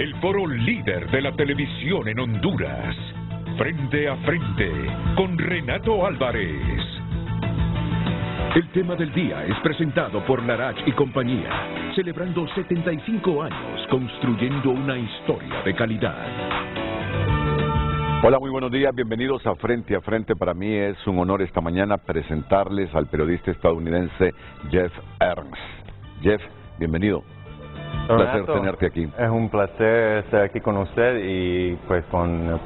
el foro líder de la televisión en Honduras. Frente a frente con Renato Álvarez. El tema del día es presentado por Larach y compañía, celebrando 75 años construyendo una historia de calidad. Hola, muy buenos días, bienvenidos a Frente a Frente. Para mí es un honor esta mañana presentarles al periodista estadounidense Jeff Ernst. Jeff, bienvenido. Un placer tenerte aquí. Es un placer estar aquí con usted y pues con el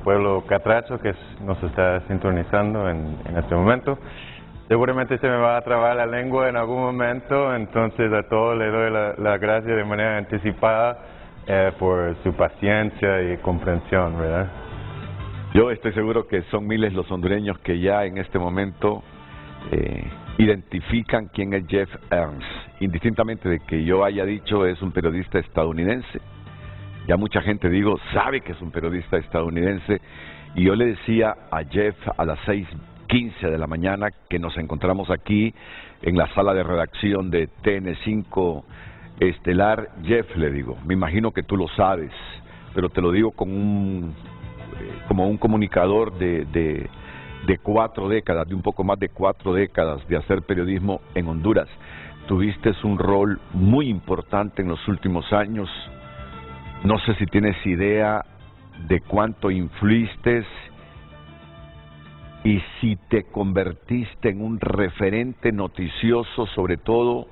pueblo catracho que nos está sintonizando en este momento. Seguramente se me va a trabar la lengua en algún momento, entonces a todos les doy la gracia de manera anticipada por su paciencia y comprensión, ¿verdad? Yo estoy seguro que son miles los hondureños que ya en este momento identifican quién es Jeff Ernst, indistintamente de que yo haya dicho es un periodista estadounidense. Ya mucha gente, sabe que es un periodista estadounidense, y yo le decía a Jeff a las 6:15 de la mañana que nos encontramos aquí en la sala de redacción de TN5 Estelar. Jeff, le digo, me imagino que tú lo sabes, pero te lo digo como un comunicador de 4 décadas, de un poco más de 4 décadas de hacer periodismo en Honduras. Tuviste un rol muy importante en los últimos años. No sé si tienes idea de cuánto influiste y si te convertiste en un referente noticioso, sobre todo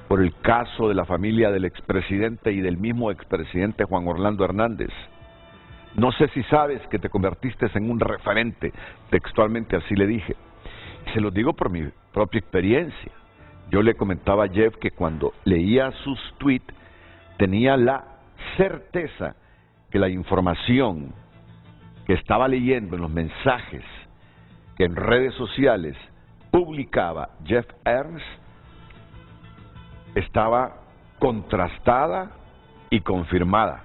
por el caso de la familia del expresidente y del mismo expresidente Juan Orlando Hernández. No sé si sabes que te convertiste en un referente, textualmente así le dije. Se lo digo por mi propia experiencia. Yo le comentaba a Jeff que cuando leía sus tweets tenía la certeza que la información que estaba leyendo en los mensajes que en redes sociales publicaba Jeff Ernst estaba contrastada y confirmada.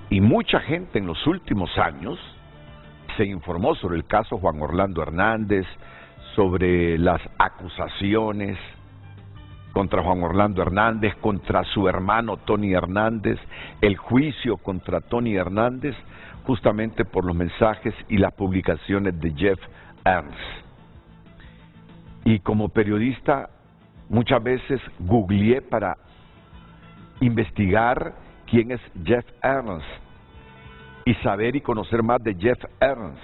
Y mucha gente en los últimos años se informó sobre el caso Juan Orlando Hernández, sobre las acusaciones contra Juan Orlando Hernández, contra su hermano Tony Hernández, el juicio contra Tony Hernández, justamente por los mensajes y las publicaciones de Jeff Ernst. Y como periodista muchas veces googleé para investigar quién es Jeff Ernst y saber y conocer más de Jeff Ernst,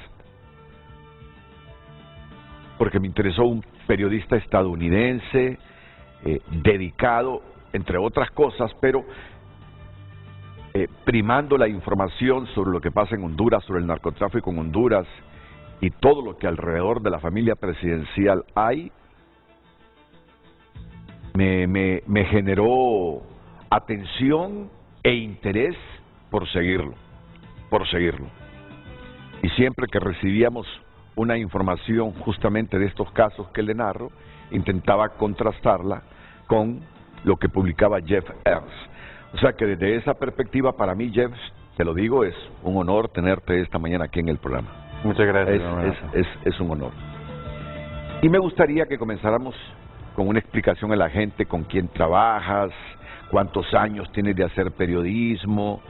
porque me interesó un periodista estadounidense dedicado, entre otras cosas, pero primando la información sobre lo que pasa en Honduras, sobre el narcotráfico en Honduras y todo lo que alrededor de la familia presidencial hay. Me generó atención e interés por seguirlo. Y siempre que recibíamos una información justamente de estos casos que le narro, intentaba contrastarla con lo que publicaba Jeff Ernst. O sea que desde esa perspectiva, para mí, Jeff, te lo digo, es un honor tenerte esta mañana aquí en el programa. Muchas gracias. Es un honor. Y me gustaría que comenzáramos con una explicación a la gente con quién trabajas, cuántos años tienes de hacer periodismo,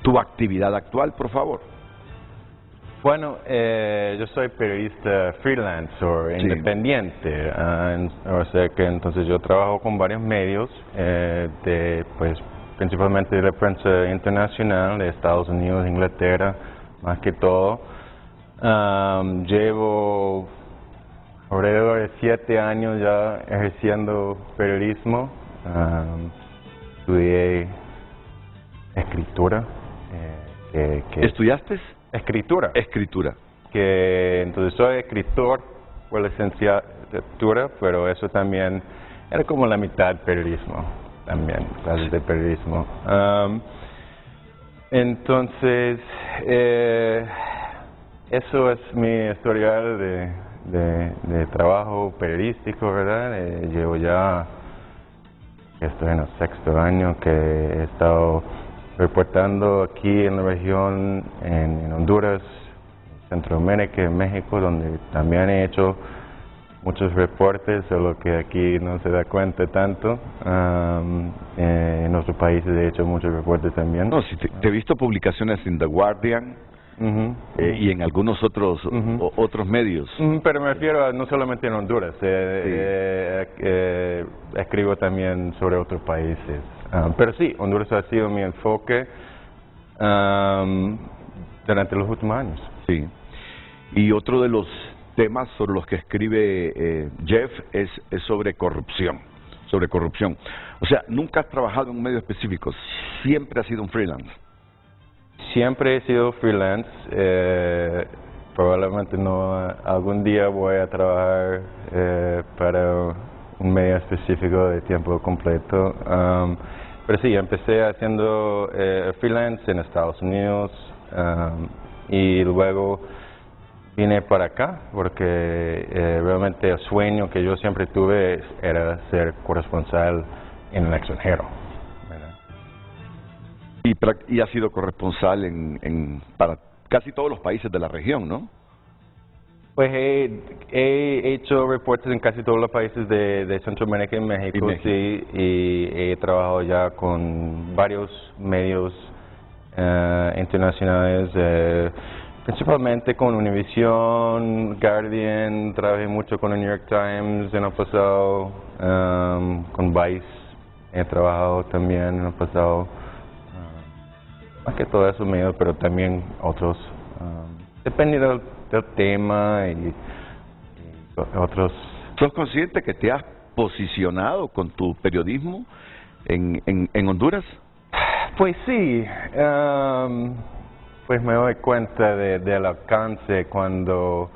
tu actividad actual, por favor. Bueno, yo soy periodista freelance o independiente, o sea que entonces yo trabajo con varios medios, pues principalmente de la prensa internacional de Estados Unidos, Inglaterra, más que todo. Llevo alrededor de 7 años ya ejerciendo periodismo. Estudié escritura. ¿Estudiaste? Escritura. Entonces soy escritor por la licenciatura, pero eso también era como la mitad periodismo, también, clases de periodismo. Entonces, eso es mi historial de trabajo periodístico, ¿verdad? Llevo ya, estoy en el 6º año que he estado reportando aquí en la región, en Honduras, Centroamérica, en México, donde también he hecho muchos reportes, solo que aquí no se da cuenta tanto. En otros países he hecho muchos reportes también. No, sí, te he visto publicaciones en The Guardian y en algunos otros otros medios. Pero me refiero a no solamente en Honduras, escribo también sobre otros países. Pero sí, Honduras ha sido mi enfoque durante los últimos años. Sí. Y otro de los temas sobre los que escribe Jeff es sobre corrupción. Sobre corrupción. O sea, nunca has trabajado en un medio específico, siempre has sido un freelance. Siempre he sido freelance. Probablemente no, algún día voy a trabajar para un medio específico de tiempo completo. Pero sí, empecé haciendo freelance en Estados Unidos y luego vine para acá porque realmente el sueño que yo siempre tuve era ser corresponsal en el extranjero. Y has sido corresponsal para casi todos los países de la región, ¿no? Pues he hecho reportes en casi todos los países de Centroamérica y México, sí, y he trabajado ya con varios medios internacionales, principalmente con Univision, Guardian, trabajé mucho con el New York Times en el pasado, con Vice he trabajado también en el pasado, más que todo esos medios, pero también otros, dependiendo del tema y otros. ¿Sos consciente que te has posicionado con tu periodismo en Honduras? Pues sí, pues me doy cuenta del alcance cuando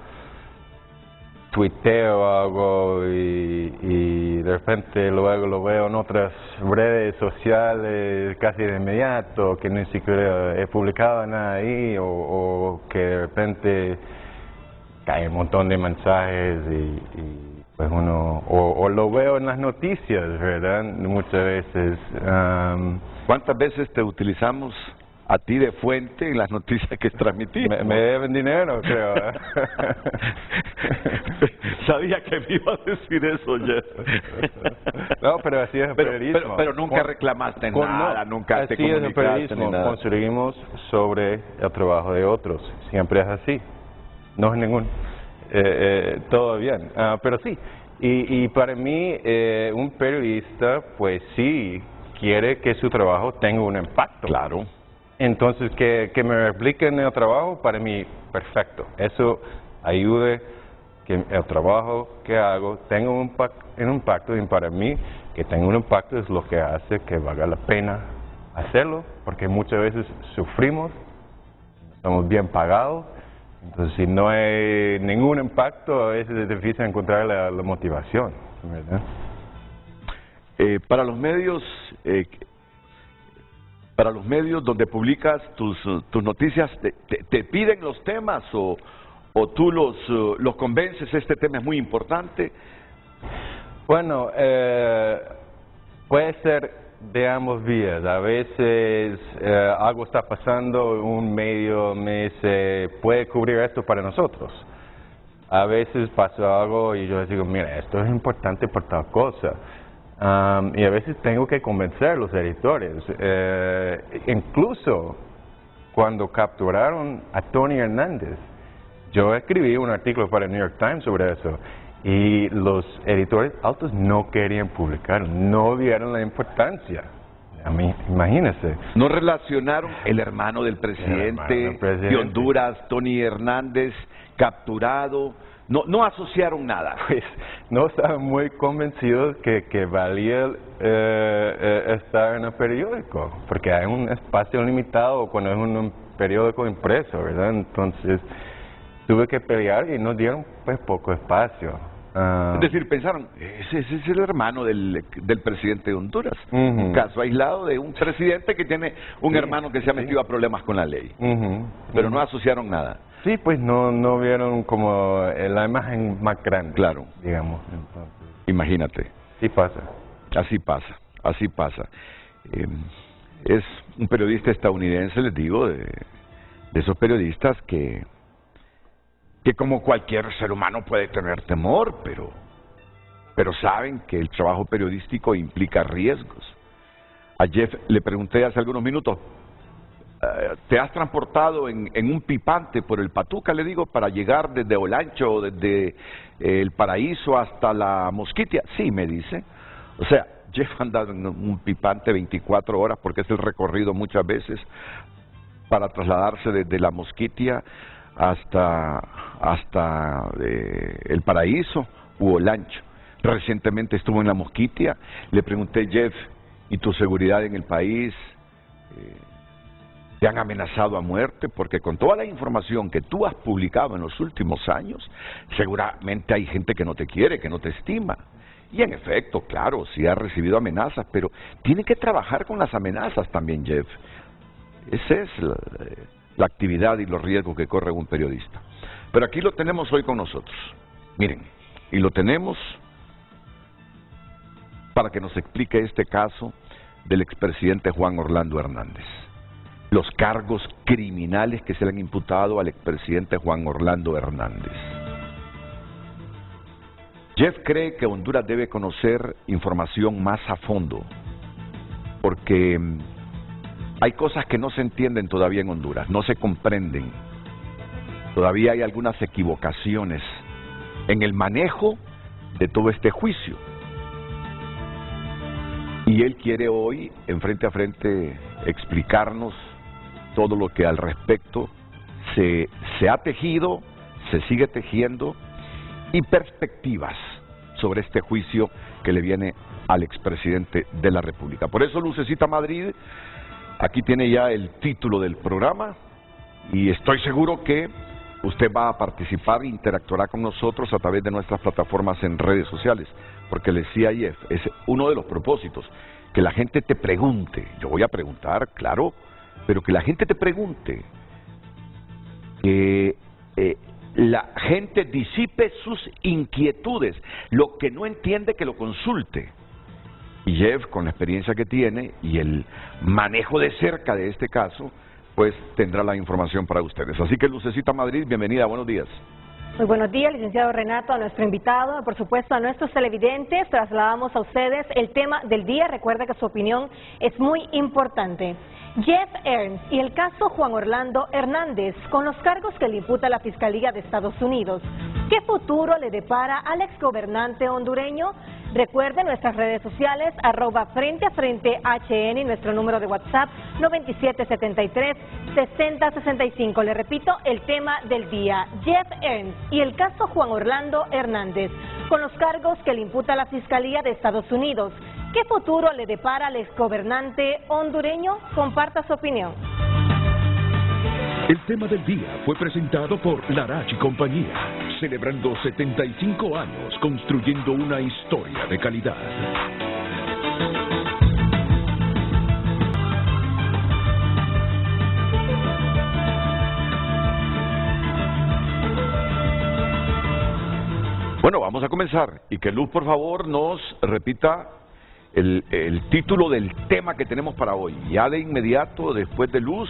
tuiteo algo y de repente luego lo veo en otras redes sociales casi de inmediato, que ni siquiera he publicado nada ahí o que de repente cae un montón de mensajes y pues uno o lo veo en las noticias, ¿verdad? Muchas veces. ¿Cuántas veces te utilizamos a ti de fuente en las noticias que transmitimos? Me deben dinero, creo. Sabía que me iba a decir eso, Jeff. No, pero así es el periodismo. Pero nunca reclamaste nada, nunca te comunicaste. Así es el periodismo, construimos sobre el trabajo de otros. Siempre es así. No es ningún... todo bien, pero sí. Y para mí, un periodista, pues sí, quiere que su trabajo tenga un impacto. Claro. Entonces, que me repliquen el trabajo, para mí, perfecto. Eso ayude que el trabajo que hago tenga un impacto, y para mí, que tenga un impacto es lo que hace que valga la pena hacerlo, porque muchas veces sufrimos, estamos bien pagados, entonces si no hay ningún impacto, a veces es difícil encontrar la motivación, ¿verdad? Para los medios donde publicas tus noticias, ¿te piden los temas o tú los convences? Este tema es muy importante. Bueno, puede ser de ambos vías. A veces algo está pasando, un medio me dice, puede cubrir esto para nosotros. A veces pasa algo y yo les digo, mira, esto es importante por tal cosa. Y a veces tengo que convencer a los editores. Incluso cuando capturaron a Tony Hernández, yo escribí un artículo para el New York Times sobre eso y los editores altos no querían publicar, no vieron la importancia. A mí, imagínense. ¿No relacionaron el hermano del presidente de Honduras, Tony Hernández, capturado? No asociaron nada. Pues no estaban muy convencidos que valía estar en el periódico, porque hay un espacio limitado cuando es un periódico impreso, ¿verdad? Entonces tuve que pelear y nos dieron pues poco espacio. Es decir, pensaron, ese es el hermano del presidente de Honduras. Un caso aislado de un presidente que tiene un hermano que se ha metido a problemas con la ley. Pero no asociaron nada. Sí, pues no vieron como la imagen más grande. Claro. Digamos. Entonces, imagínate. Sí pasa. Así pasa. Es un periodista estadounidense, les digo, de esos periodistas que que como cualquier ser humano puede tener temor, pero saben que el trabajo periodístico implica riesgos. A Jeff le pregunté hace algunos minutos, ¿te has transportado en un pipante por el Patuca, le digo, para llegar desde Olancho o desde el Paraíso hasta la Mosquitia? Sí, me dice. O sea, Jeff ha andado en un pipante 24 horas porque es el recorrido muchas veces para trasladarse desde la Mosquitia hasta el Paraíso u Olancho. Recientemente estuvo en la Mosquitia. Le pregunté, Jeff, ¿y tu seguridad en el país? ¿Te han amenazado a muerte? Porque con toda la información que tú has publicado en los últimos años, seguramente hay gente que no te quiere, que no te estima. Y en efecto, claro, sí ha recibido amenazas, pero tiene que trabajar con las amenazas también, Jeff. Esa es la actividad y los riesgos que corre un periodista. Pero aquí lo tenemos hoy con nosotros. Miren, y lo tenemos para que nos explique este caso del expresidente Juan Orlando Hernández. Los cargos criminales que se le han imputado al expresidente Juan Orlando Hernández. Jeff cree que Honduras debe conocer información más a fondo, porque hay cosas que no se entienden todavía en Honduras, no se comprenden. Todavía hay algunas equivocaciones en el manejo de todo este juicio. Y él quiere hoy, en Frente a Frente, explicarnos todo lo que al respecto se ha tejido, se sigue tejiendo, y perspectivas sobre este juicio que le viene al expresidente de la República. Por eso, Lucecita Madrid, aquí tiene ya el título del programa, y estoy seguro que usted va a participar e interactuará con nosotros a través de nuestras plataformas en redes sociales, porque le decía Jeff, es uno de los propósitos, que la gente te pregunte. Yo voy a preguntar, claro, pero que la gente te pregunte, que la gente disipe sus inquietudes, lo que no entiende que lo consulte. Y Jeff, con la experiencia que tiene y el manejo de cerca de este caso, pues tendrá la información para ustedes. Así que Lucecita Madrid, bienvenida, buenos días. Muy buenos días, licenciado Renato, a nuestro invitado, por supuesto a nuestros televidentes. Trasladamos a ustedes el tema del día. Recuerda que su opinión es muy importante. Jeff Ernst y el caso Juan Orlando Hernández, con los cargos que le imputa la Fiscalía de Estados Unidos. ¿Qué futuro le depara al exgobernante hondureño? Recuerde nuestras redes sociales, @FrenteAFrenteHN, y nuestro número de WhatsApp 9773-6065. Le repito, el tema del día, Jeff Ernst y el caso Juan Orlando Hernández, con los cargos que le imputa la Fiscalía de Estados Unidos. ¿Qué futuro le depara al exgobernante hondureño? Comparta su opinión. El tema del día fue presentado por Larach y Compañía, celebrando 75 años construyendo una historia de calidad. Bueno, vamos a comenzar, y que Luz, por favor, nos repita el título del tema que tenemos para hoy. Ya de inmediato, después de Luz,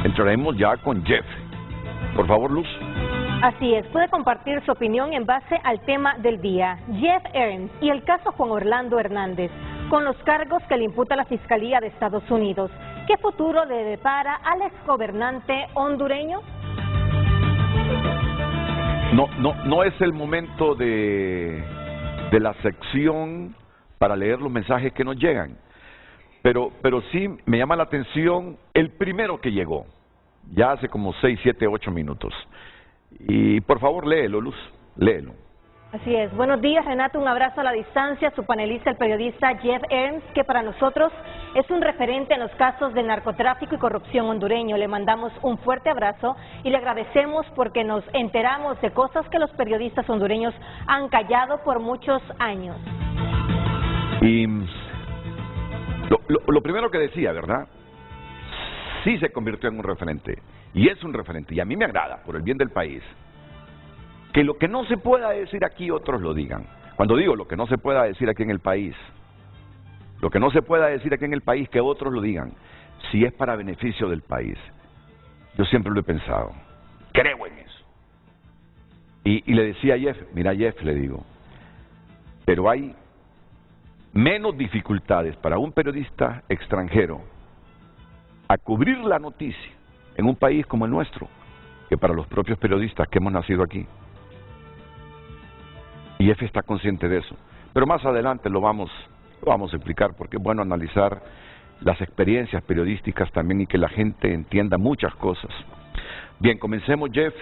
entraremos ya con Jeff. Por favor, Luz. Así es, puede compartir su opinión en base al tema del día. Jeff Ernst y el caso Juan Orlando Hernández, con los cargos que le imputa la Fiscalía de Estados Unidos. ¿Qué futuro le depara al exgobernante hondureño? No es el momento de la sección para leer los mensajes que nos llegan, pero sí me llama la atención el primero que llegó, ya hace como 6, 7, 8 minutos. Y por favor, léelo, Luz, léelo. Así es. Buenos días, Renato. Un abrazo a la distancia. Su panelista, el periodista Jeff Ernst, que para nosotros es un referente en los casos de narcotráfico y corrupción hondureño. Le mandamos un fuerte abrazo y le agradecemos porque nos enteramos de cosas que los periodistas hondureños han callado por muchos años. Y lo primero que decía, ¿verdad? Sí se convirtió en un referente, y es un referente, y a mí me agrada, por el bien del país, que lo que no se pueda decir aquí otros lo digan. Cuando digo lo que no se pueda decir aquí en el país, lo que no se pueda decir aquí en el país, que otros lo digan, si es para beneficio del país. Yo siempre lo he pensado, creo en eso. Y le decía a Jeff, mira Jeff, le digo, pero hay menos dificultades para un periodista extranjero a cubrir la noticia en un país como el nuestro que para los propios periodistas que hemos nacido aquí. Y Jeff está consciente de eso. Pero más adelante lo vamos a explicar, porque es bueno analizar las experiencias periodísticas también y que la gente entienda muchas cosas. Bien, comencemos, Jeff.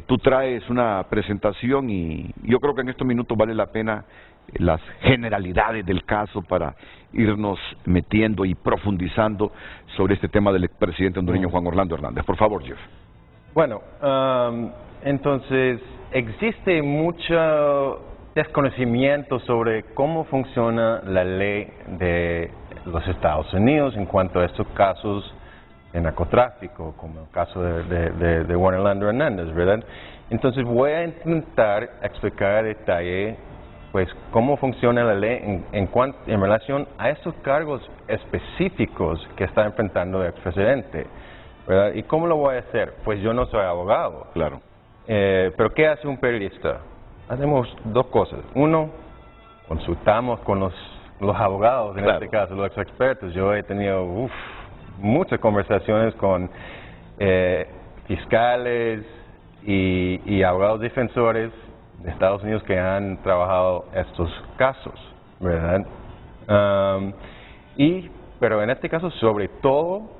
Tú traes una presentación y yo creo que en estos minutos vale la pena las generalidades del caso para irnos metiendo y profundizando sobre este tema del expresidente hondureño Juan Orlando Hernández. Por favor, Jeff. Bueno, entonces existe mucho desconocimiento sobre cómo funciona la ley de los Estados Unidos en cuanto a estos casos de narcotráfico, como el caso de Juan Orlando Hernández, ¿verdad? Entonces voy a intentar explicar a detalle pues cómo funciona la ley en relación a estos cargos específicos que está enfrentando el expresidente, ¿verdad? ¿Y cómo lo voy a hacer? Pues yo no soy abogado. Claro. Pero ¿qué hace un periodista? Hacemos dos cosas. Uno, consultamos con los abogados, en este caso, los expertos. Yo he tenido muchas conversaciones con fiscales y abogados defensores de Estados Unidos que han trabajado estos casos, ¿verdad? Pero en este caso, sobre todo,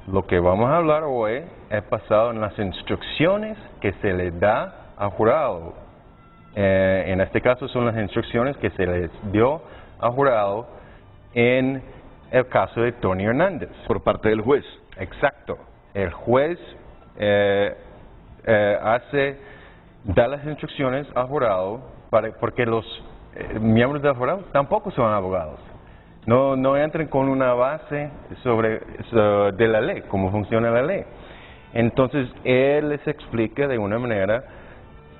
lo que vamos a hablar hoy es basado en las instrucciones que se le da al jurado. En este caso son las instrucciones que se les dio al jurado en el caso de Tony Hernández. Por parte del juez. Exacto. El juez da las instrucciones al jurado porque los miembros del jurado tampoco son abogados. No entran con una base de la ley, cómo funciona la ley. Entonces, él les explica de una manera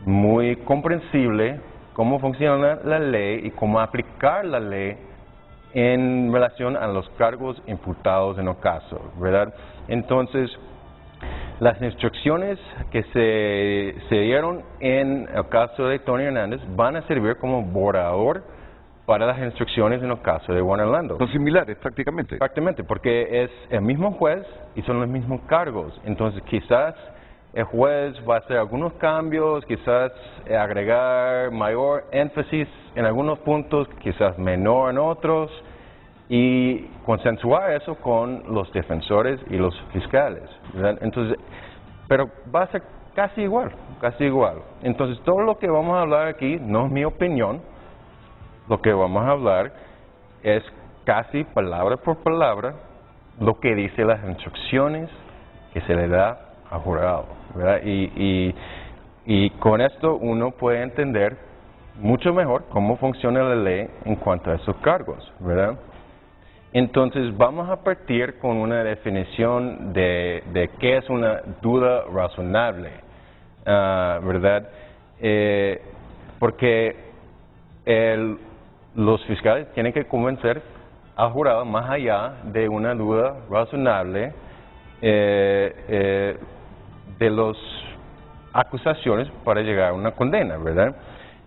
muy comprensible cómo funciona la ley y cómo aplicar la ley en relación a los cargos imputados en el caso, ¿verdad? Entonces, las instrucciones que se dieron en el caso de Tony Hernández van a servir como borrador para las instrucciones en el caso de Juan Orlando. Son similares prácticamente. Exactamente, porque es el mismo juez y son los mismos cargos. Entonces quizás el juez va a hacer algunos cambios, quizás agregar mayor énfasis en algunos puntos, quizás menor en otros, y consensuar eso con los defensores y los fiscales, ¿verdad? Entonces, pero va a ser casi igual, casi igual. Entonces todo lo que vamos a hablar aquí no es mi opinión. Lo que vamos a hablar es casi palabra por palabra lo que dice las instrucciones que se le da al jurado, ¿verdad? Y con esto uno puede entender mucho mejor cómo funciona la ley en cuanto a esos cargos, ¿verdad? Entonces vamos a partir con una definición de qué es una duda razonable, ¿verdad? Porque los fiscales tienen que convencer al jurado más allá de una duda razonable de las acusaciones para llegar a una condena, ¿verdad?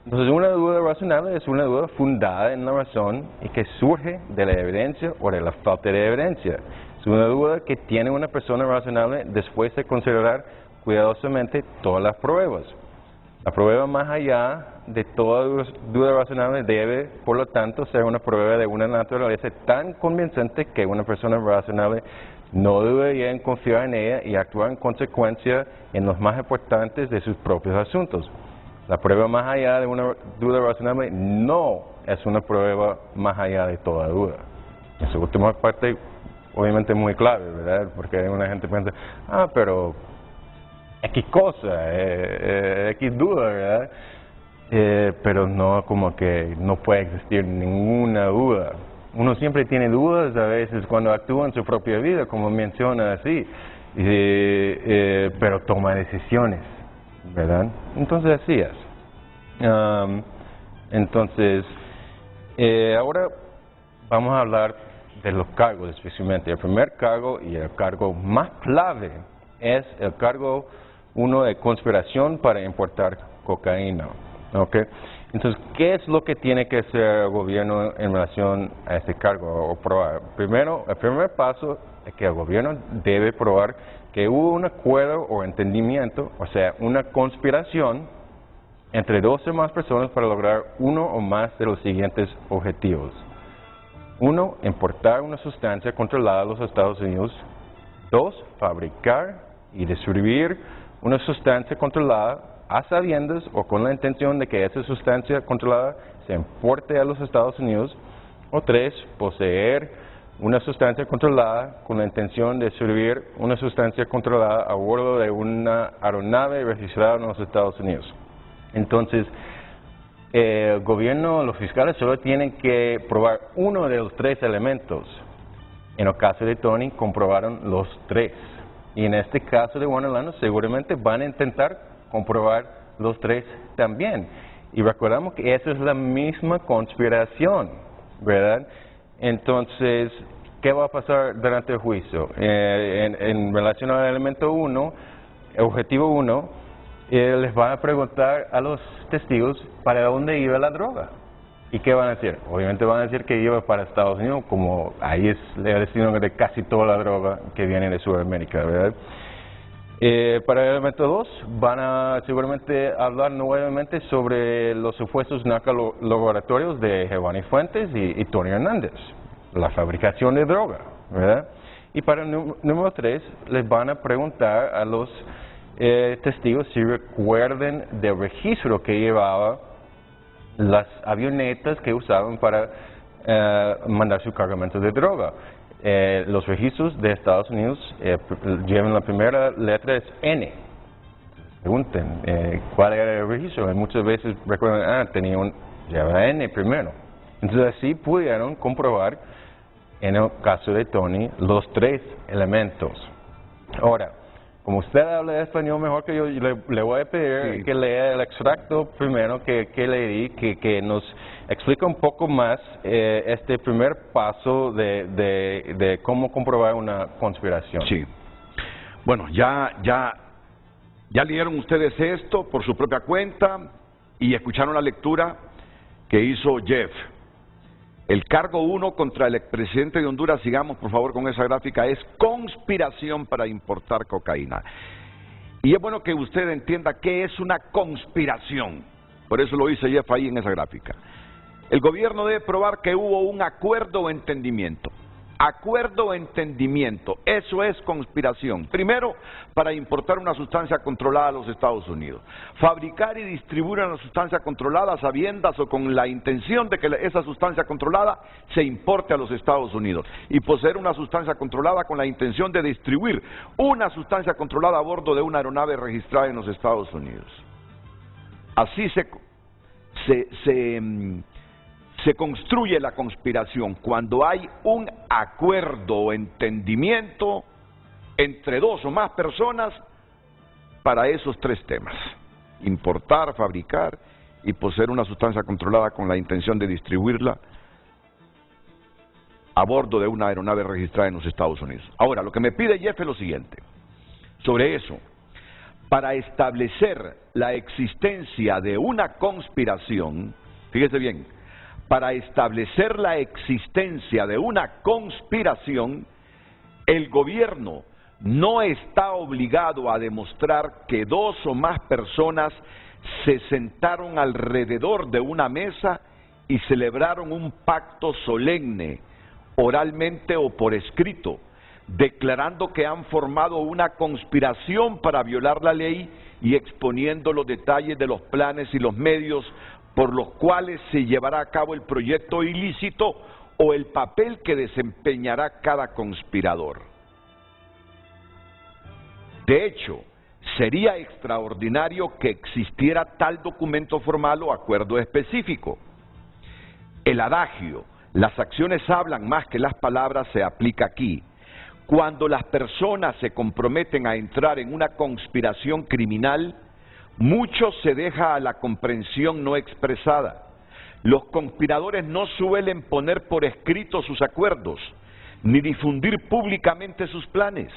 Entonces una duda razonable es una duda fundada en la razón y que surge de la evidencia o de la falta de evidencia. Es una duda que tiene una persona razonable después de considerar cuidadosamente todas las pruebas. La prueba más allá de toda duda razonable debe, por lo tanto, ser una prueba de una naturaleza tan convincente que una persona razonable no debería confiar en ella y actuar en consecuencia en los más importantes de sus propios asuntos. La prueba más allá de una duda razonable no es una prueba más allá de toda duda. Esa última parte, obviamente, es muy clave, ¿verdad? Porque una gente piensa, pero X cosa, X duda, ¿verdad? Pero no, como que no puede existir ninguna duda. Uno siempre tiene dudas a veces cuando actúa en su propia vida, como menciona así, pero toma decisiones, ¿verdad? Entonces así es. Ahora vamos a hablar de los cargos especialmente. El primer cargo y el cargo más clave es el cargo uno de conspiración para importar cocaína. ¿Okay? Entonces, ¿qué es lo que tiene que hacer el gobierno en relación a este cargo o probar? Primero, el primer paso es que el gobierno debe probar que hubo un acuerdo o entendimiento, o sea, una conspiración entre dos o más personas para lograr uno o más de los siguientes objetivos. 1. Importar una sustancia controlada a los Estados Unidos. 2. Fabricar y distribuir una sustancia controlada a sabiendas o con la intención de que esa sustancia controlada se importe a los Estados Unidos. O 3. Poseer una sustancia controlada con la intención de distribuir una sustancia controlada a bordo de una aeronave registrada en los Estados Unidos. Entonces, el gobierno, los fiscales solo tienen que probar uno de los tres elementos. En el caso de Tony, comprobaron los tres. Y en este caso de Juan Orlando, seguramente van a intentar comprobar los tres también. Y recordamos que esa es la misma conspiración, ¿verdad? Entonces, ¿qué va a pasar durante el juicio? En relación al elemento 1, objetivo 1, les van a preguntar a los testigos para dónde iba la droga. ¿Y qué van a decir? Obviamente van a decir que iba para Estados Unidos, como ahí es el destino de casi toda la droga que viene de Sudamérica, ¿verdad? Para el elemento 2, van a seguramente hablar nuevamente sobre los supuestos narcolaboratorios de Giovanni Fuentes y Tony Hernández, la fabricación de droga, ¿verdad? Y para el número 3, les van a preguntar a los testigos si recuerden del registro que llevaba las avionetas que usaban para mandar su cargamento de droga. Los registros de Estados Unidos llevan la primera letra es N. Pregunten cuál era el registro. Muchas veces recuerdan, lleva N primero. Entonces así pudieron comprobar, en el caso de Tony, los tres elementos. Ahora, como usted habla español mejor que yo, le voy a pedir que lea el extracto primero que leí, que nos explica un poco más este primer paso de cómo comprobar una conspiración. Sí. Bueno, ya leyeron ustedes esto por su propia cuenta y escucharon la lectura que hizo Jeff. El cargo 1 contra el expresidente de Honduras, sigamos por favor con esa gráfica, es conspiración para importar cocaína. Y es bueno que usted entienda qué es una conspiración. Por eso lo dice Jeff ahí en esa gráfica. El gobierno debe probar que hubo un acuerdo o entendimiento. Acuerdo o entendimiento, eso es conspiración. Primero, para importar una sustancia controlada a los Estados Unidos. Fabricar y distribuir una sustancia controlada a sabiendas o con la intención de que esa sustancia controlada se importe a los Estados Unidos. Y poseer una sustancia controlada con la intención de distribuir una sustancia controlada a bordo de una aeronave registrada en los Estados Unidos. Así se construye la conspiración cuando hay un acuerdo o entendimiento entre dos o más personas para esos tres temas: importar, fabricar y poseer una sustancia controlada con la intención de distribuirla a bordo de una aeronave registrada en los Estados Unidos. Ahora, lo que me pide Jeff es lo siguiente. Sobre eso, para establecer la existencia de una conspiración, fíjese bien, para establecer la existencia de una conspiración, el gobierno no está obligado a demostrar que dos o más personas se sentaron alrededor de una mesa y celebraron un pacto solemne, oralmente o por escrito, declarando que han formado una conspiración para violar la ley y exponiendo los detalles de los planes y los medios por los cuales se llevará a cabo el proyecto ilícito o el papel que desempeñará cada conspirador. De hecho, sería extraordinario que existiera tal documento formal o acuerdo específico. El adagio, las acciones hablan más que las palabras, se aplica aquí. Cuando las personas se comprometen a entrar en una conspiración criminal, mucho se deja a la comprensión no expresada. Los conspiradores no suelen poner por escrito sus acuerdos, ni difundir públicamente sus planes.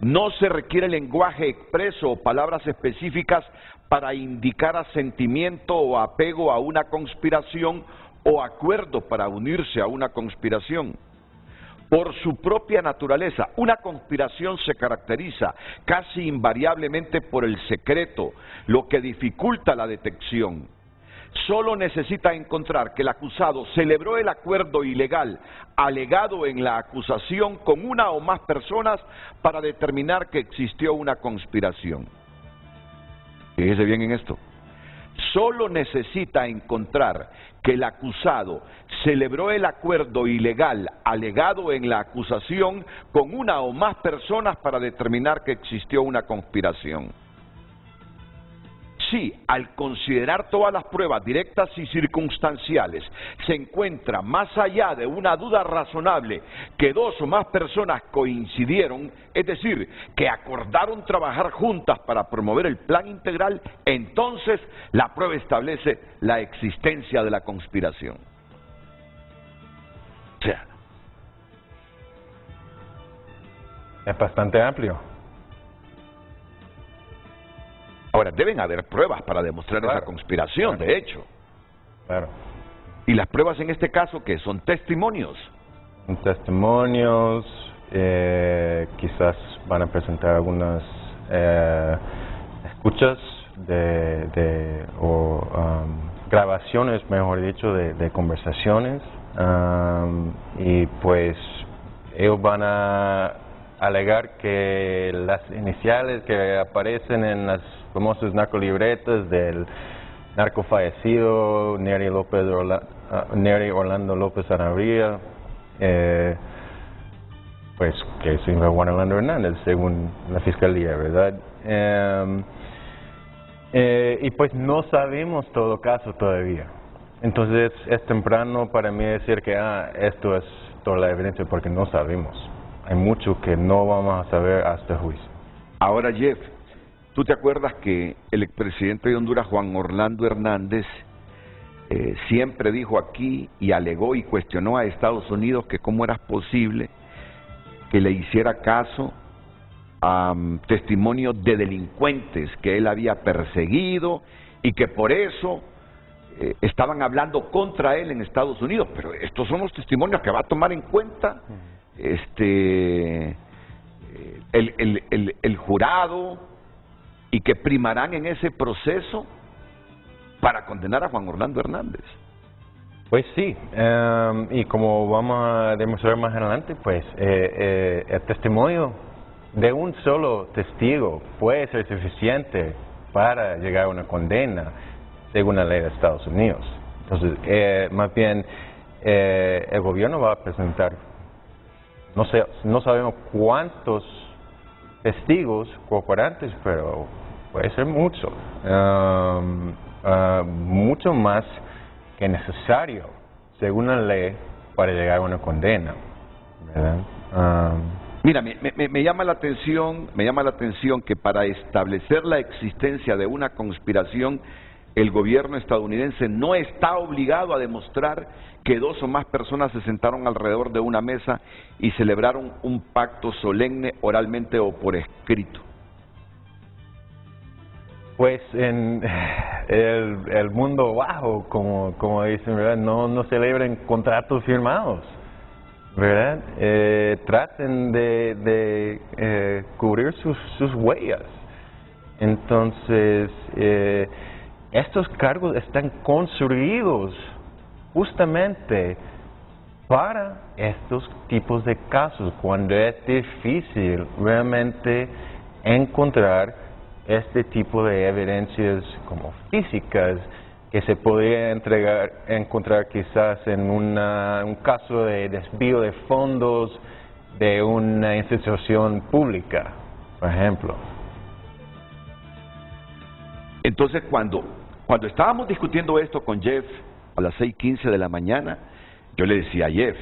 No se requiere lenguaje expreso o palabras específicas para indicar asentimiento o apego a una conspiración o acuerdo para unirse a una conspiración. Por su propia naturaleza, una conspiración se caracteriza casi invariablemente por el secreto, lo que dificulta la detección. Solo necesita encontrar que el acusado celebró el acuerdo ilegal alegado en la acusación con una o más personas para determinar que existió una conspiración. Fíjese bien en esto. Solo necesita encontrar que el acusado celebró el acuerdo ilegal alegado en la acusación con una o más personas para determinar que existió una conspiración. Si, al considerar todas las pruebas directas y circunstanciales, se encuentra más allá de una duda razonable que dos o más personas coincidieron, es decir, que acordaron trabajar juntas para promover el plan integral, entonces la prueba establece la existencia de la conspiración. O sea, es bastante amplio. ahora, deben haber pruebas para demostrar esa conspiración, de hecho. Claro. Y las pruebas en este caso, ¿qué? Son testimonios. Testimonios, quizás van a presentar algunas escuchas o grabaciones, mejor dicho, de conversaciones. Y pues ellos van a alegar que las iniciales que aparecen en las famosas narcolibretas del narco fallecido Nery Orlando López Sanabria, pues que significa Juan Orlando Hernández, según la fiscalía, ¿verdad? Y pues no sabemos todo caso todavía. Entonces es temprano para mí decir que esto es toda la evidencia, porque no sabemos. Hay mucho que no vamos a saber hasta el juicio. Ahora, Jeff, ¿tú te acuerdas que el expresidente de Honduras, Juan Orlando Hernández, siempre dijo aquí y alegó y cuestionó a Estados Unidos que cómo era posible que le hiciera caso a testimonios de delincuentes que él había perseguido y que por eso estaban hablando contra él en Estados Unidos? Pero estos son los testimonios que va a tomar en cuenta el jurado, y que primarán en ese proceso para condenar a Juan Orlando Hernández. Pues sí, y como vamos a demostrar más adelante, pues el testimonio de un solo testigo puede ser suficiente para llegar a una condena según la ley de Estados Unidos. Entonces, más bien, el gobierno va a presentar, no sabemos cuántos testigos cooperantes, pero puede ser mucho, mucho más que necesario según la ley para llegar a una condena, ¿verdad? Mira, me llama la atención que para establecer la existencia de una conspiración, el gobierno estadounidense no está obligado a demostrar que dos o más personas se sentaron alrededor de una mesa y celebraron un pacto solemne oralmente o por escrito. Pues en el mundo bajo, como dicen, ¿verdad? No celebren contratos firmados, ¿verdad? Traten de cubrir sus huellas. Entonces, estos cargos están construidos justamente para estos tipos de casos, cuando es difícil realmente encontrar este tipo de evidencias como físicas que se podría encontrar quizás en un caso de desvío de fondos de una institución pública, por ejemplo. Entonces, cuando estábamos discutiendo esto con Jeff a las 6:15 de la mañana, yo le decía a Jeff,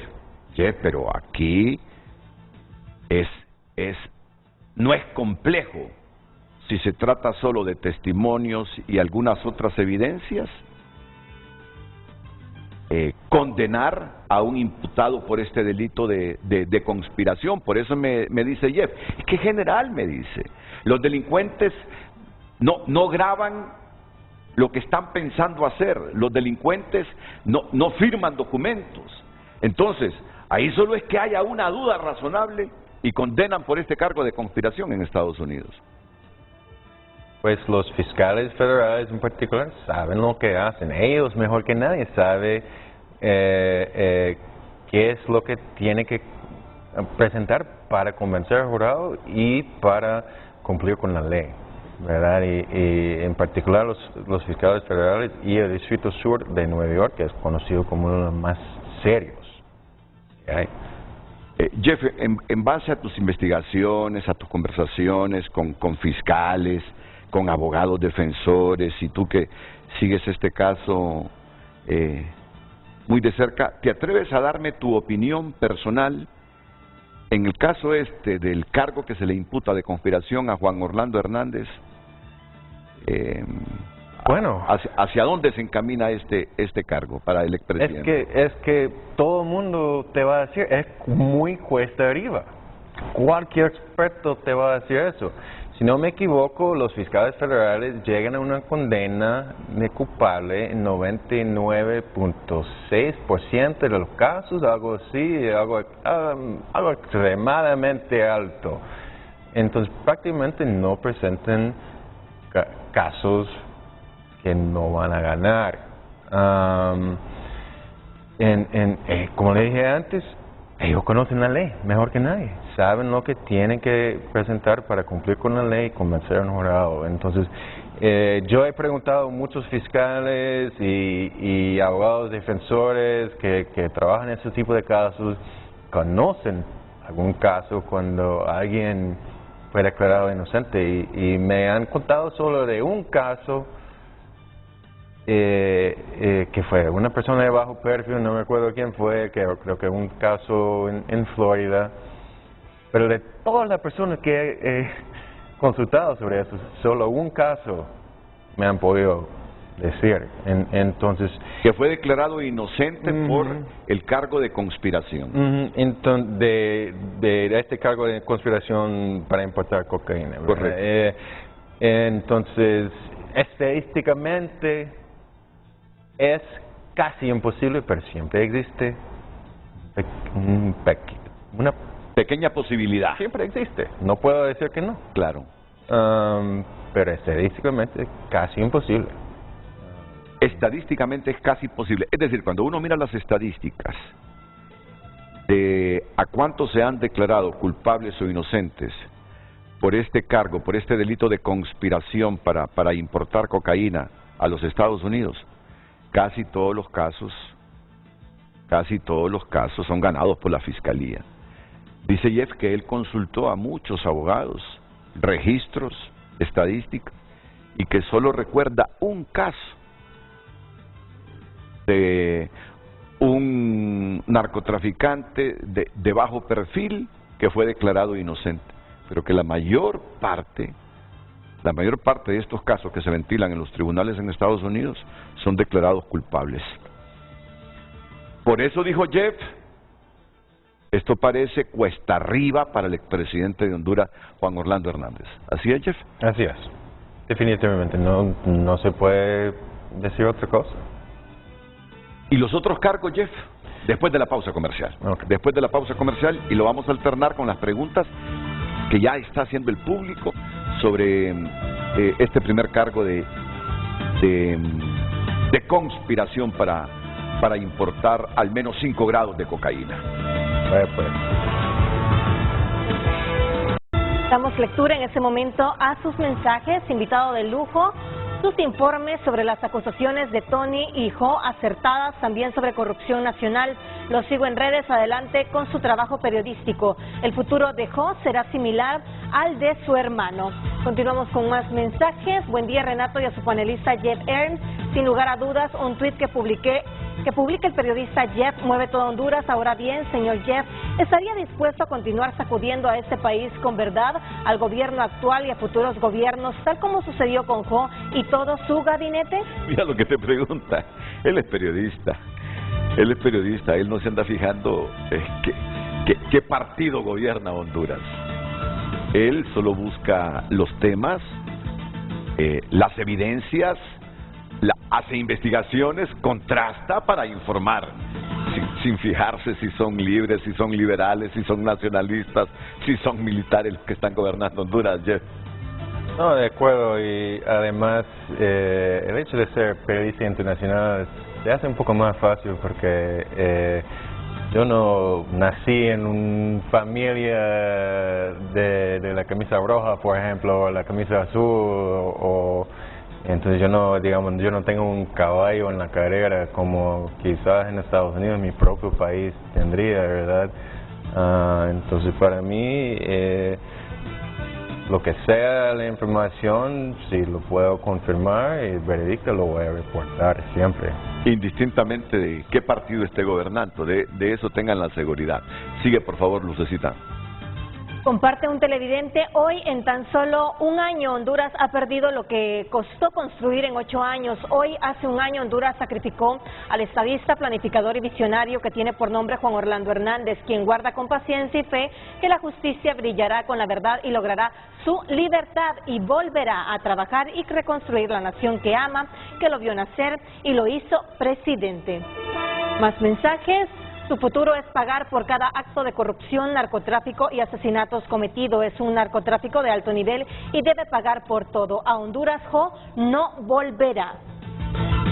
pero aquí no es complejo si se trata solo de testimonios y algunas otras evidencias. condenar a un imputado por este delito de conspiración. Por eso me dice Jeff, es que general, me dice, los delincuentes no graban lo que están pensando hacer, los delincuentes no firman documentos. Entonces, ahí solo es que haya una duda razonable y condenan por este cargo de conspiración en Estados Unidos. Pues los fiscales federales en particular saben lo que hacen. Ellos mejor que nadie saben qué es lo que tiene que presentar para convencer al jurado y para cumplir con la ley, ¿verdad? Y en particular los fiscales federales y el Distrito Sur de Nueva York, que es conocido como uno de los más serios que hay. Jeff, en base a tus investigaciones, a tus conversaciones con fiscales, con abogados defensores, y tú que sigues este caso muy de cerca, ¿te atreves a darme tu opinión personal en el caso este del cargo que se le imputa de conspiración a Juan Orlando Hernández? Bueno, ¿hacia dónde se encamina este cargo para el expresidente? Es que todo el mundo te va a decir, es muy cuesta arriba. Cualquier experto te va a decir eso. Si no me equivoco, los fiscales federales llegan a una condena de culpable en 99.6% de los casos, algo así, algo extremadamente alto. Entonces, prácticamente no presentan casos que no van a ganar. Como le dije antes, ellos conocen la ley mejor que nadie, saben lo que tienen que presentar para cumplir con la ley y convencer a un jurado. Entonces, yo he preguntado a muchos fiscales y abogados defensores que trabajan en ese tipo de casos, conocen algún caso cuando alguien fue declarado inocente y me han contado solo de un caso que fue una persona de bajo perfil, no me acuerdo quién fue, que creo que un caso en Florida, pero de todas las personas que he consultado sobre eso, solo un caso me han podido decir. Entonces, que fue declarado inocente por el cargo de conspiración. Entonces, de este cargo de conspiración para importar cocaína. Correcto. Entonces, estadísticamente es casi imposible, pero siempre existe una pequeña posibilidad. Siempre existe, no puedo decir que no. Claro. Pero estadísticamente es casi imposible. Estadísticamente es casi imposible. Es decir, cuando uno mira las estadísticas de a cuántos se han declarado culpables o inocentes por este cargo, por este delito de conspiración para importar cocaína a los Estados Unidos, casi todos los casos son ganados por la Fiscalía. Dice Jeff que él consultó a muchos abogados, registros, estadísticas, y que solo recuerda un caso de un narcotraficante de bajo perfil que fue declarado inocente, pero que la mayor parte de estos casos que se ventilan en los tribunales en Estados Unidos son declarados culpables. Por eso dijo Jeff, esto parece cuesta arriba para el expresidente de Honduras, Juan Orlando Hernández. ¿Así es, Jeff? Así es. Definitivamente, no se puede decir otra cosa. ¿Y los otros cargos, Jeff? Después de la pausa comercial. Okay. Después de la pausa comercial, y lo vamos a alternar con las preguntas que ya está haciendo el público sobre este primer cargo de conspiración para importar al menos 5 grados de cocaína. Pues. Damos lectura en este momento a sus mensajes, invitado de lujo, sus informes sobre las acusaciones de Tony y Jo acertadas, también sobre corrupción nacional. Lo sigo en redes, adelante con su trabajo periodístico. El futuro de Jo será similar al de su hermano. Continuamos con más mensajes. Buen día, Renato, y a su panelista Jeff Ernst. Sin lugar a dudas, un tuit que publica el periodista Jeff mueve toda Honduras. Ahora bien, señor Jeff, ¿estaría dispuesto a continuar sacudiendo a este país con verdad al gobierno actual y a futuros gobiernos, tal como sucedió con Jo y todo su gabinete? Mira lo que te pregunta. Él es periodista. Él es periodista, él no se anda fijando qué partido gobierna Honduras. Él solo busca los temas, las evidencias, hace investigaciones, contrasta para informar, sin fijarse si son libres, si son liberales, si son nacionalistas, si son militares los que están gobernando Honduras, Jeff. No, de acuerdo, y además el hecho de ser periodista internacional se hace un poco más fácil porque yo no nací en una familia de la camisa roja, por ejemplo, o la camisa azul, entonces yo no tengo un caballo en la carrera como quizás en Estados Unidos, mi propio país tendría, ¿verdad? Entonces para mí, lo que sea la información, si lo puedo confirmar, el veredicto lo voy a reportar siempre. Indistintamente de qué partido esté gobernando, de eso tengan la seguridad. Sigue, por favor, Lucecita. Comparte un televidente, hoy en tan solo un año Honduras ha perdido lo que costó construir en 8 años. Hoy, hace un año, Honduras sacrificó al estadista, planificador y visionario que tiene por nombre Juan Orlando Hernández, quien guarda con paciencia y fe que la justicia brillará con la verdad y logrará su libertad y volverá a trabajar y reconstruir la nación que ama, que lo vio nacer y lo hizo presidente. Más mensajes. Su futuro es pagar por cada acto de corrupción, narcotráfico y asesinatos cometido. Es un narcotráfico de alto nivel y debe pagar por todo. A Honduras, no volverá.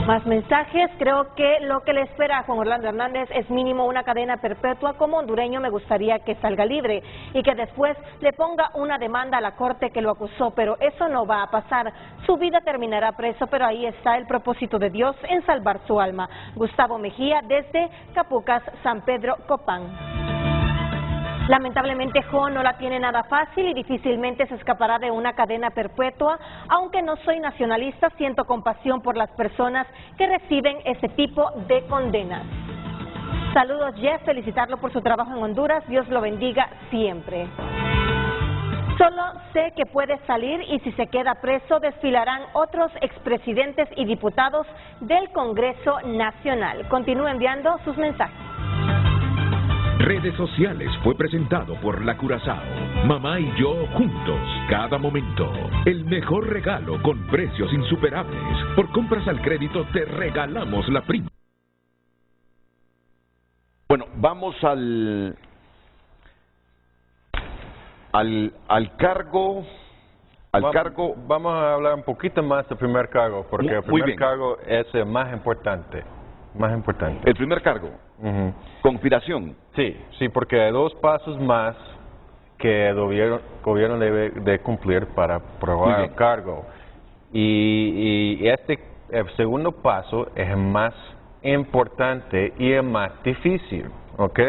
Más mensajes. Creo que lo que le espera a Juan Orlando Hernández es mínimo una cadena perpetua. Como hondureño me gustaría que salga libre y que después le ponga una demanda a la corte que lo acusó, pero eso no va a pasar. Su vida terminará preso, pero ahí está el propósito de Dios en salvar su alma. Gustavo Mejía, desde Capucas, San Pedro, Copán. Lamentablemente, no la tiene nada fácil y difícilmente se escapará de una cadena perpetua. Aunque no soy nacionalista, siento compasión por las personas que reciben ese tipo de condenas. Saludos, Jeff, felicitarlo por su trabajo en Honduras, Dios lo bendiga siempre. Solo sé que puede salir y si se queda preso desfilarán otros expresidentes y diputados del Congreso Nacional. Continúe enviando sus mensajes. Redes sociales fue presentado por La Curazao. Mamá y yo juntos, cada momento. El mejor regalo con precios insuperables. Por compras al crédito te regalamos la prima. Bueno, vamos al cargo. Vamos a hablar un poquito más del primer cargo, porque el primer cargo es el más importante. El primer cargo. Conspiración. Sí, porque hay 2 pasos más que el gobierno debe de cumplir para probar el cargo. Y el segundo paso es el más importante y el más difícil, ¿ok?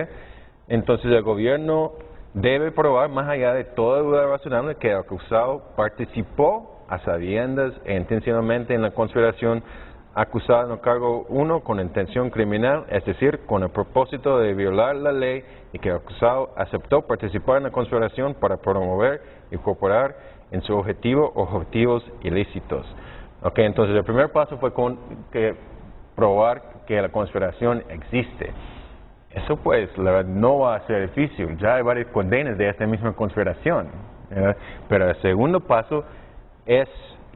Entonces el gobierno debe probar, más allá de toda duda razonable, que el acusado participó a sabiendas e intencionalmente en la conspiración acusado en el cargo 1 con intención criminal, es decir, con el propósito de violar la ley, y que el acusado aceptó participar en la conspiración para promover y cooperar en su objetivos ilícitos. Okay, entonces el primer paso fue probar que la conspiración existe. Eso pues la verdad no va a ser difícil, ya hay varias condenas de esta misma conspiración, pero el segundo paso es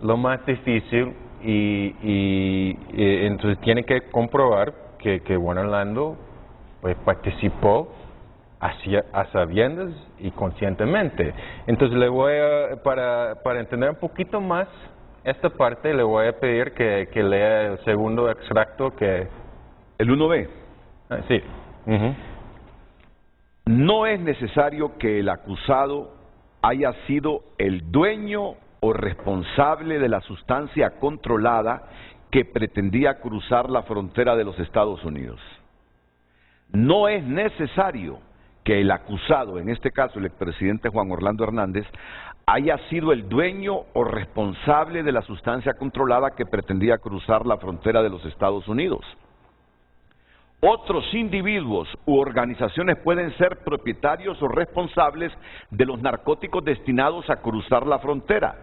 lo más difícil. Y entonces tiene que comprobar que Juan Orlando pues participó a sabiendas y conscientemente. Entonces le voy a, para entender un poquito más esta parte, le voy a pedir que lea el segundo extracto que... El 1B. Sí. No es necesario que el acusado haya sido el dueño o responsable de la sustancia controlada que pretendía cruzar la frontera de los Estados Unidos. No es necesario que el acusado, en este caso el expresidente Juan Orlando Hernández, haya sido el dueño o responsable de la sustancia controlada que pretendía cruzar la frontera de los Estados Unidos. Otros individuos u organizaciones pueden ser propietarios o responsables de los narcóticos destinados a cruzar la frontera,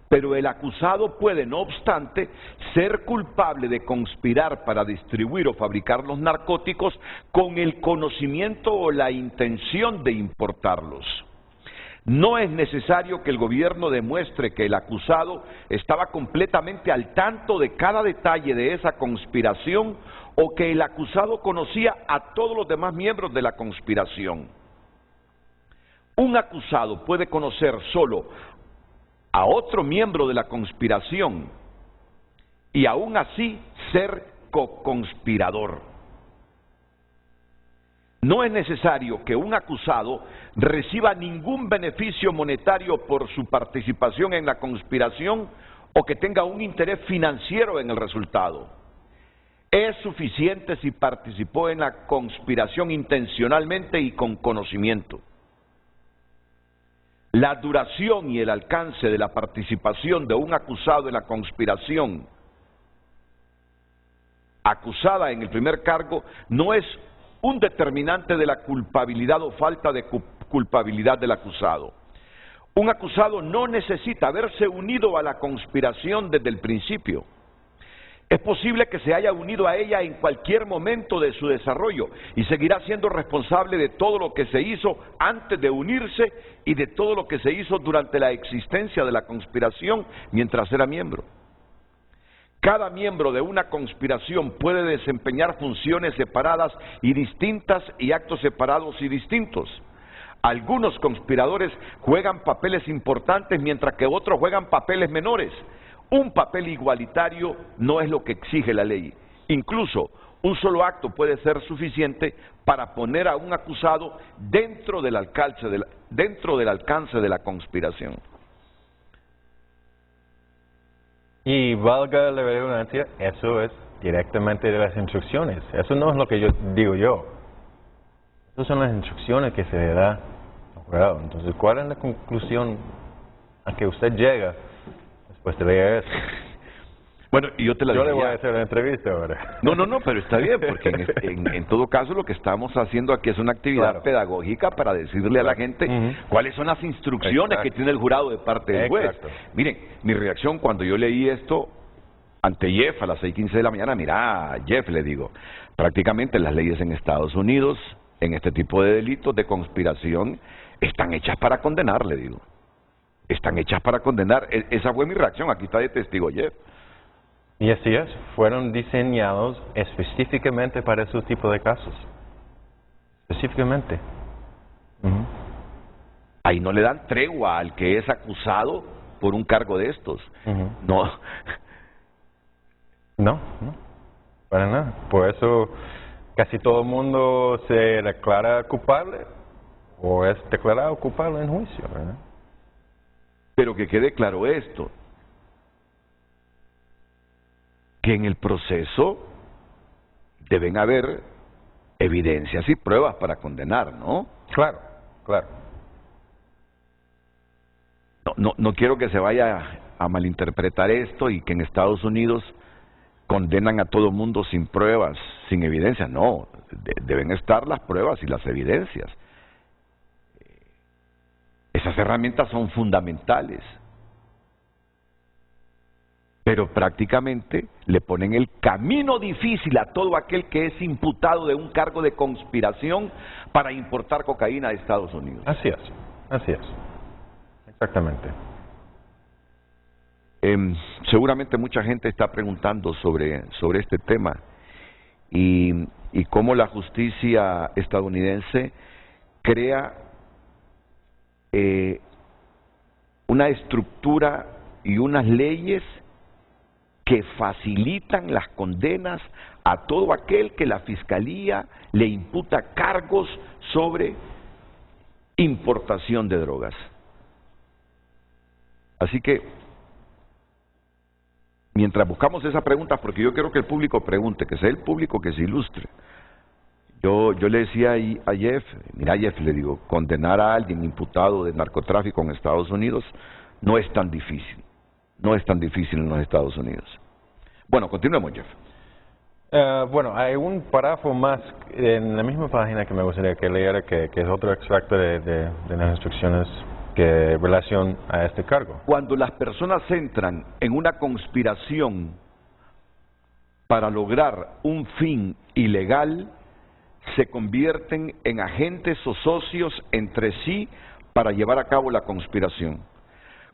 pero el acusado puede, no obstante, ser culpable de conspirar para distribuir o fabricar los narcóticos con el conocimiento o la intención de importarlos. No es necesario que el gobierno demuestre que el acusado estaba completamente al tanto de cada detalle de esa conspiración o que el acusado conocía a todos los demás miembros de la conspiración. Un acusado puede conocer solo a otro miembro de la conspiración y aún así ser co-conspirador. No es necesario que un acusado reciba ningún beneficio monetario por su participación en la conspiración o que tenga un interés financiero en el resultado. Es suficiente si participó en la conspiración intencionalmente y con conocimiento. La duración y el alcance de la participación de un acusado en la conspiración acusada en el primer cargo no es un determinante de la culpabilidad o falta de culpabilidad del acusado. Un acusado no necesita haberse unido a la conspiración desde el principio. Es posible que se haya unido a ella en cualquier momento de su desarrollo y seguirá siendo responsable de todo lo que se hizo antes de unirse y de todo lo que se hizo durante la existencia de la conspiración mientras era miembro. Cada miembro de una conspiración puede desempeñar funciones separadas y distintas y actos separados y distintos. Algunos conspiradores juegan papeles importantes mientras que otros juegan papeles menores. Un papel igualitario no es lo que exige la ley. Incluso un solo acto puede ser suficiente para poner a un acusado dentro del alcance de la conspiración. Y valga la redundancia, eso es directamente de las instrucciones. Eso no es lo que yo digo yo. Esas son las instrucciones que se le da al jurado. Entonces, ¿cuál es la conclusión a que usted llega después de leer eso? Bueno, y yo te la Yo diría. le voy a hacer la entrevista ahora. No, pero está bien, porque en todo caso lo que estamos haciendo aquí es una actividad pedagógica para decirle a la gente cuáles son las instrucciones que tiene el jurado de parte del juez. Miren, mi reacción cuando yo leí esto ante Jeff a las 6:15 de la mañana, mira, Jeff, le digo, prácticamente las leyes en Estados Unidos, en este tipo de delitos de conspiración, están hechas para condenar, le digo. Están hechas para condenar. Esa fue mi reacción, aquí está de testigo Jeff. Y así es, fueron diseñados específicamente para ese tipo de casos. Específicamente. Ahí no le dan tregua al que es acusado por un cargo de estos. No. No, para nada. Por eso casi todo el mundo se declara culpable o es declarado culpable en juicio, ¿verdad? Pero que quede claro esto, que en el proceso deben haber evidencias y pruebas para condenar, ¿no? Claro, claro. No quiero que se vaya a malinterpretar esto y que en Estados Unidos condenan a todo mundo sin pruebas, sin evidencias. No, deben estar las pruebas y las evidencias. Esas herramientas son fundamentales. Pero prácticamente le ponen el camino difícil a todo aquel que es imputado de un cargo de conspiración para importar cocaína de Estados Unidos. Así es. Exactamente. Seguramente mucha gente está preguntando sobre este tema y cómo la justicia estadounidense crea una estructura y unas leyes que facilitan las condenas a todo aquel que la Fiscalía le imputa cargos sobre importación de drogas. Así que, mientras buscamos esas preguntas, porque yo quiero que el público pregunte, que sea el público que se ilustre. Yo le decía a Jeff, mira Jeff, le digo, condenar a alguien imputado de narcotráfico en Estados Unidos no es tan difícil. No es tan difícil en los Estados Unidos. Bueno, continuemos, Jeff. Bueno, hay un párrafo más en la misma página que me gustaría que leyera, que es otro extracto de las instrucciones que relación a este cargo. Cuando las personas entran en una conspiración para lograr un fin ilegal, se convierten en agentes o socios entre sí para llevar a cabo la conspiración.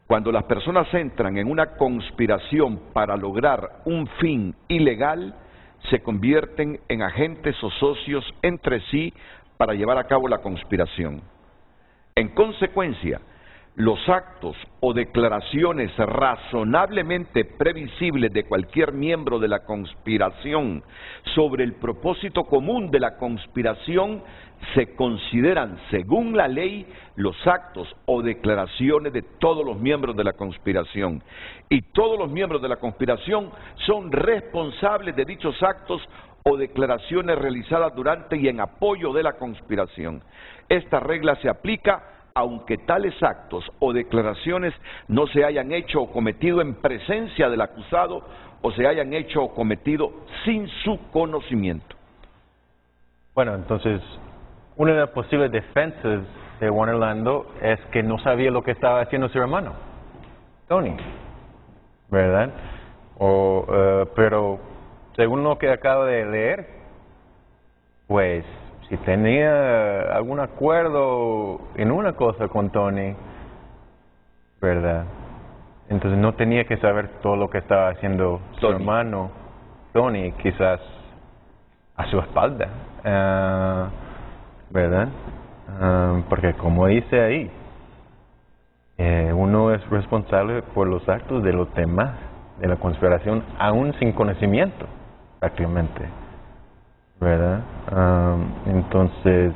Cuando las personas entran en una conspiración para lograr un fin ilegal, se convierten en agentes o socios entre sí para llevar a cabo la conspiración. En consecuencia, los actos o declaraciones razonablemente previsibles de cualquier miembro de la conspiración sobre el propósito común de la conspiración se consideran, según la ley, los actos o declaraciones de todos los miembros de la conspiración. Y todos los miembros de la conspiración son responsables de dichos actos o declaraciones realizadas durante y en apoyo de la conspiración. Esta regla se aplica aunque tales actos o declaraciones no se hayan hecho o cometido en presencia del acusado o se hayan hecho o cometido sin su conocimiento. Bueno, entonces, una de las posibles defensas de Juan Orlando es que no sabía lo que estaba haciendo su hermano, Tony, ¿verdad? Pero según lo que acabo de leer, pues si tenía algún acuerdo en una cosa con Tony, ¿verdad? Entonces no tenía que saber todo lo que estaba haciendo su hermano Tony, quizás a su espalda, ¿verdad? Porque como dice ahí, uno es responsable por los actos de los demás, de la conspiración, aún sin conocimiento, prácticamente, ¿verdad? Entonces,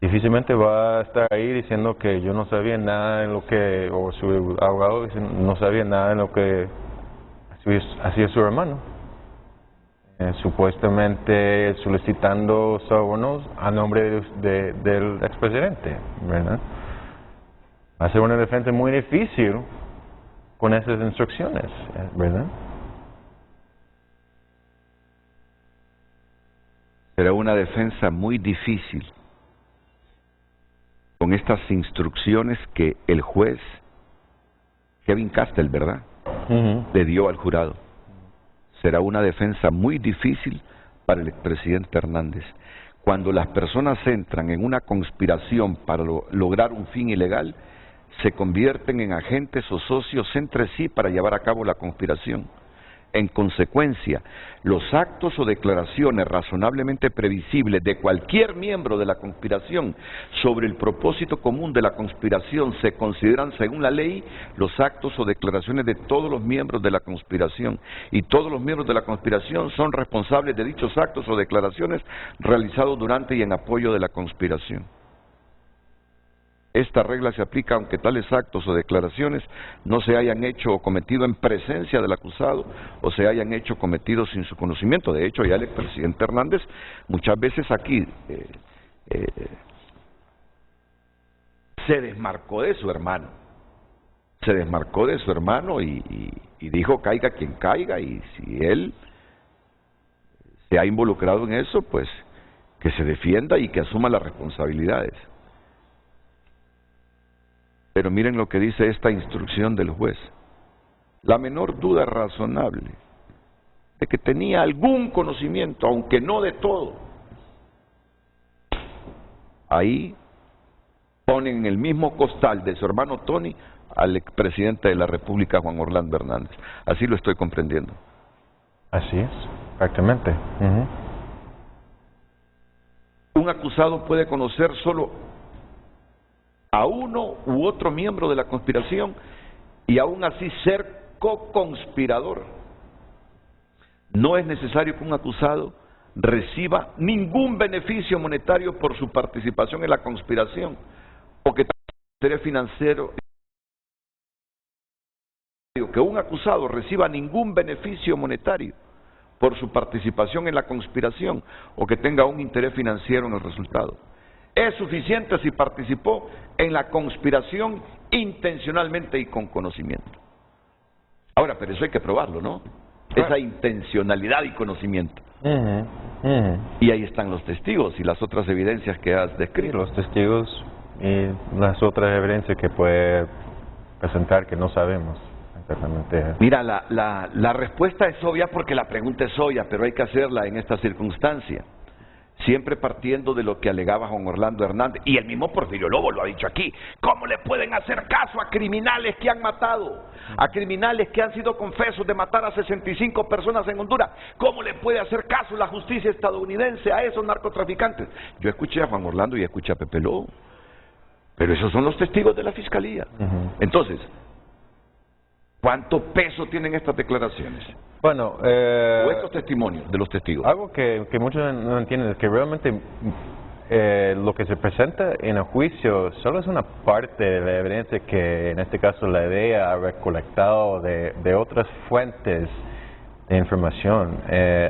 difícilmente va a estar ahí diciendo que yo no sabía nada en lo que, o su abogado no sabía nada en lo que hacía su hermano. Supuestamente solicitando sobornos a nombre del expresidente, ¿verdad? Va a ser una defensa muy difícil con esas instrucciones, ¿verdad? Será una defensa muy difícil con estas instrucciones que el juez Kevin Castle, ¿verdad?, le dio al jurado. Será una defensa muy difícil para el expresidente Hernández. Cuando las personas entran en una conspiración para lograr un fin ilegal, se convierten en agentes o socios entre sí para llevar a cabo la conspiración. En consecuencia, los actos o declaraciones razonablemente previsibles de cualquier miembro de la conspiración sobre el propósito común de la conspiración se consideran, según la ley, los actos o declaraciones de todos los miembros de la conspiración. Y todos los miembros de la conspiración son responsables de dichos actos o declaraciones realizados durante y en apoyo de la conspiración. Esta regla se aplica aunque tales actos o declaraciones no se hayan hecho o cometido en presencia del acusado o se hayan hecho o cometido sin su conocimiento. De hecho, ya el expresidente Hernández muchas veces aquí se desmarcó de su hermano. Se desmarcó de su hermano y dijo caiga quien caiga, y si él se ha involucrado en eso, pues que se defienda y que asuma las responsabilidades. Pero miren lo que dice esta instrucción del juez. La menor duda razonable de que tenía algún conocimiento, aunque no de todo. Ahí ponen en el mismo costal de su hermano Tony al expresidente de la República, Juan Orlando Hernández. Así lo estoy comprendiendo. Así es, exactamente. Un acusado puede conocer solo a uno u otro miembro de la conspiración y aún así ser co-conspirador. No es necesario que un acusado reciba ningún beneficio monetario por su participación en la conspiración o que tenga interés financiero, que un acusado reciba ningún beneficio monetario por su participación en la conspiración o que tenga un interés financiero en el resultado. Es suficiente si participó en la conspiración intencionalmente y con conocimiento. Ahora, pero eso hay que probarlo, ¿no? Esa intencionalidad y conocimiento. Uh-huh. Uh-huh. Y ahí están los testigos y las otras evidencias que has descrito. Los testigos y las otras evidencias que puede presentar que no sabemos exactamente. Mira, la respuesta es obvia porque la pregunta es obvia, pero hay que hacerla en esta circunstancia. Siempre partiendo de lo que alegaba Juan Orlando Hernández, y el mismo Porfirio Lobo lo ha dicho aquí. ¿Cómo le pueden hacer caso a criminales que han matado? A criminales que han sido confesos de matar a 65 personas en Honduras. ¿Cómo le puede hacer caso la justicia estadounidense a esos narcotraficantes? Yo escuché a Juan Orlando y escuché a Pepe Lobo, pero esos son los testigos de la fiscalía. Entonces, ¿cuánto peso tienen estas declaraciones? Bueno, o estos testimonios de los testigos. Algo que muchos no entienden es que realmente lo que se presenta en el juicio solo es una parte de la evidencia que en este caso la DEA ha recolectado de otras fuentes de información.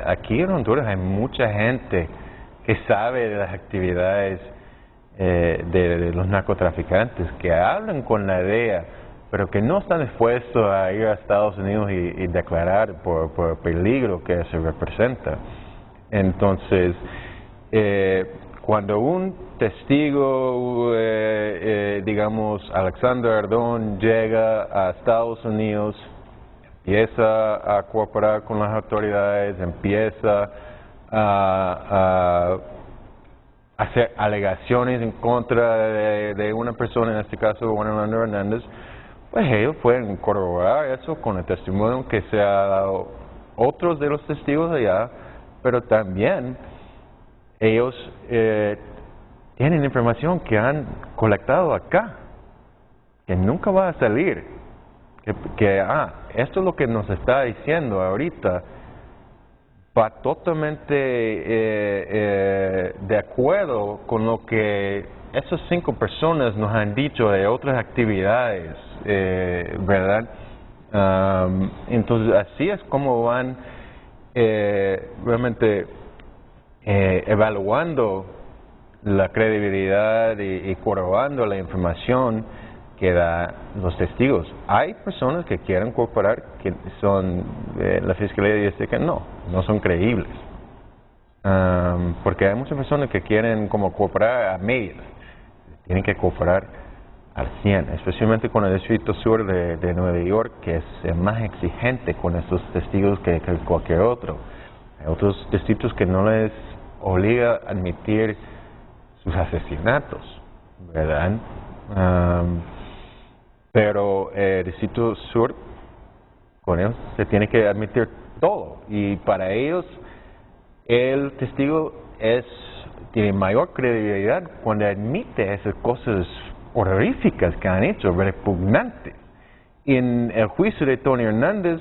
Aquí en Honduras hay mucha gente que sabe de las actividades de los narcotraficantes, que hablan con la DEA, pero que no están dispuestos a ir a Estados Unidos y declarar por el peligro que se representa. Entonces, cuando un testigo, digamos, Alexander Ardón, llega a Estados Unidos, empieza a cooperar con las autoridades, empieza a hacer alegaciones en contra de una persona, en este caso Juan Orlando Hernández, pues ellos pueden corroborar eso con el testimonio que se ha dado otros de los testigos allá, pero también ellos tienen información que han colectado acá, que nunca va a salir, esto es lo que nos está diciendo ahorita, va totalmente de acuerdo con lo que esas 5 personas nos han dicho de otras actividades, ¿verdad? Entonces así es como van realmente evaluando la credibilidad y corroborando la información que da los testigos. Hay personas que quieren cooperar, que son, la fiscalía dice que no son creíbles, porque hay muchas personas que quieren como cooperar a medias, tienen que cooperar al 100, especialmente con el Distrito Sur de Nueva York, que es más exigente con estos testigos que cualquier otro. Hay otros distritos que no les obliga a admitir sus asesinatos, ¿verdad? Pero el Distrito Sur, con ellos se tiene que admitir todo, y para ellos el testigo tiene mayor credibilidad cuando admite esas cosas horroríficas que han hecho, repugnantes. En el juicio de Tony Hernández,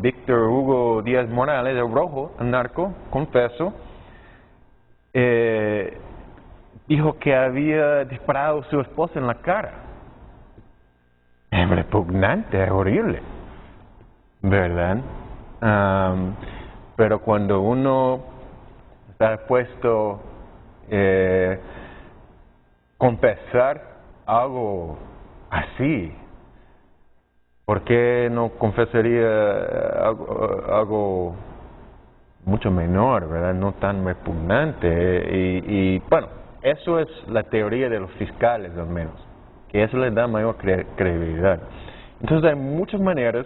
Víctor Hugo Díaz Morales, el Rojo, el narco, confeso, dijo que había disparado a su esposa en la cara. Es repugnante, es horrible, ¿verdad? Pero cuando uno está dispuesto a confesar algo así, ¿por qué no confesaría algo mucho menor, ¿verdad? No tan repugnante. Y bueno, eso es la teoría de los fiscales, al menos, que eso les da mayor credibilidad. Entonces hay muchas maneras,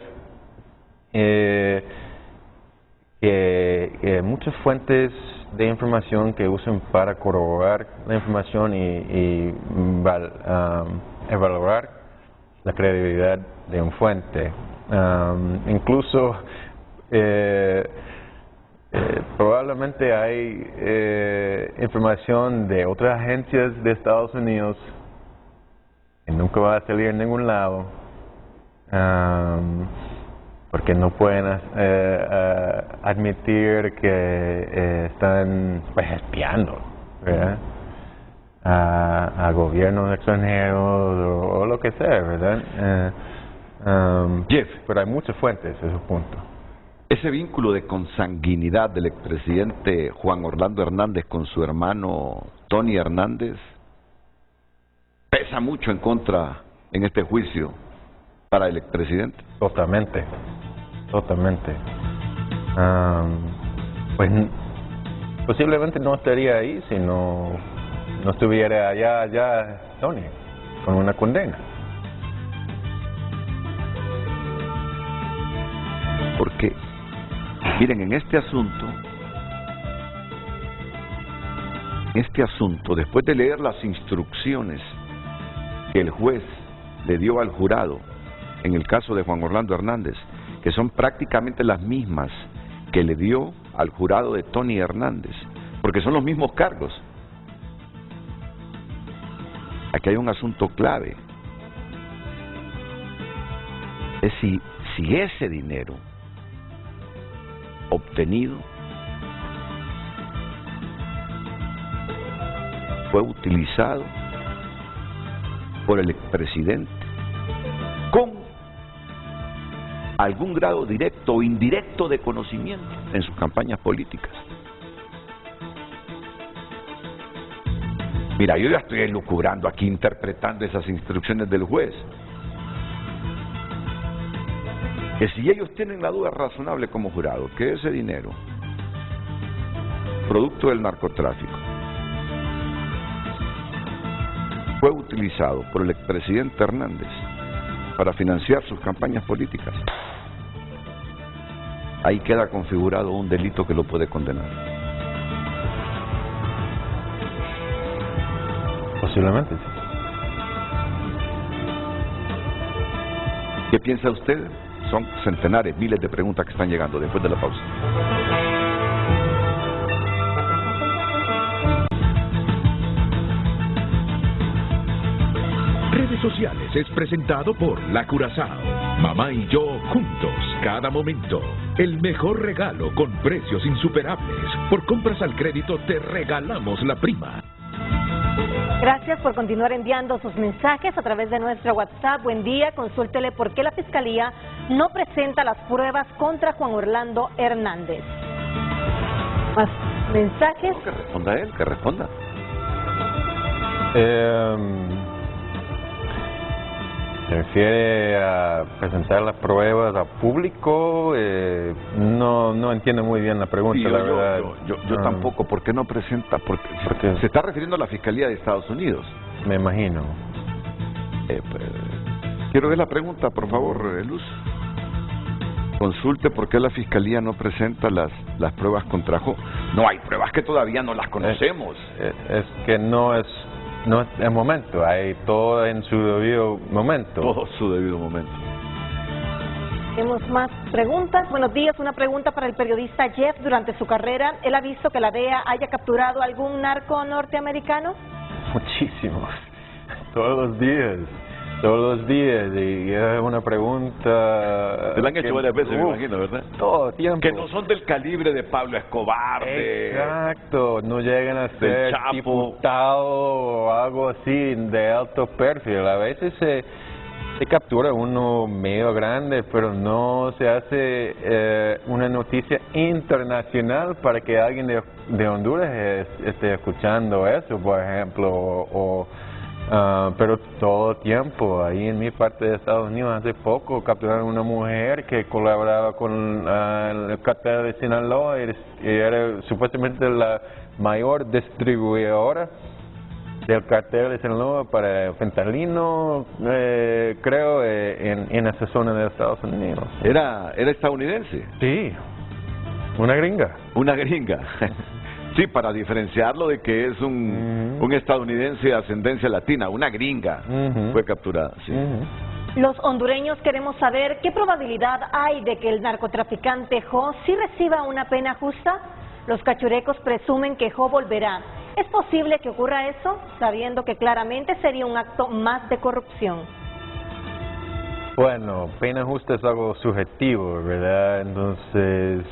muchas fuentes de información que usan para corroborar la información y evaluar la credibilidad de un fuente. Incluso probablemente hay información de otras agencias de Estados Unidos que nunca va a salir en ningún lado, porque no pueden admitir que están espiando, ¿verdad? A gobiernos extranjeros o lo que sea, ¿verdad? Jeff, pero hay muchas fuentes, ese es el punto. Ese vínculo de consanguinidad del expresidente Juan Orlando Hernández con su hermano Tony Hernández pesa mucho en contra en este juicio para el expresidente. Totalmente. Pues posiblemente no estaría ahí si no no estuviera allá Tony, con una condena. Porque, miren, en este asunto, después de leer las instrucciones que el juez le dio al jurado, en el caso de Juan Orlando Hernández, que son prácticamente las mismas que le dio al jurado de Tony Hernández, porque son los mismos cargos. Aquí hay un asunto clave. Es si ese dinero obtenido fue utilizado por el expresidente con algún grado directo o indirecto de conocimiento en sus campañas políticas. Mira, yo ya estoy elucubrando aquí, interpretando esas instrucciones del juez. Que si ellos tienen la duda razonable como jurado, que ese dinero, producto del narcotráfico, fue utilizado por el expresidente Hernández para financiar sus campañas políticas, ahí queda configurado un delito que lo puede condenar. Posiblemente, sí. ¿Qué piensa usted? Son centenares, miles de preguntas que están llegando después de la pausa. Redes Sociales es presentado por La Curazao. Mamá y yo juntos, cada momento. El mejor regalo con precios insuperables. Por compras al crédito te regalamos la prima. Gracias por continuar enviando sus mensajes a través de nuestro WhatsApp. Buen día, consúltele por qué la Fiscalía no presenta las pruebas contra Juan Orlando Hernández. Más mensajes. No, que responda él, que responda. ¿Se refiere a presentar las pruebas a público? No entiendo muy bien la pregunta, Sí, la verdad. Yo tampoco. ¿Por qué no presenta? Porque se está refiriendo a la Fiscalía de Estados Unidos. Me imagino. Quiero ver la pregunta, por favor, Luz. Consulte por qué la Fiscalía no presenta las pruebas contra Jo. No hay pruebas que todavía no las conocemos. Es que no es el momento, hay todo en su debido momento. Todo su debido momento. Tenemos más preguntas. Buenos días, una pregunta para el periodista Jeff. Durante su carrera, ¿él ha visto que la DEA haya capturado algún narco norteamericano? Muchísimos, todos los días, y es una pregunta... Se la han hecho varias veces, me imagino, ¿verdad? Todo tiempo. Que no son del calibre de Pablo Escobar, Exacto, no llegan a ser diputado o algo así de alto perfil. A veces se captura uno medio grande, pero no se hace una noticia internacional para que alguien de Honduras esté escuchando eso, por ejemplo, pero todo tiempo, ahí en mi parte de Estados Unidos hace poco capturaron una mujer que colaboraba con el cartel de Sinaloa y era supuestamente la mayor distribuidora del cartel de Sinaloa para fentanilo, creo, en esa zona de Estados Unidos. ¿Era estadounidense? Sí, una gringa. Una gringa. Sí, para diferenciarlo de que es un estadounidense de ascendencia latina, una gringa fue capturada. Sí. Los hondureños queremos saber qué probabilidad hay de que el narcotraficante Jo sí reciba una pena justa. Los cachurecos presumen que Jo volverá. ¿Es posible que ocurra eso, sabiendo que claramente sería un acto más de corrupción? Bueno, pena justa es algo subjetivo, ¿verdad? Entonces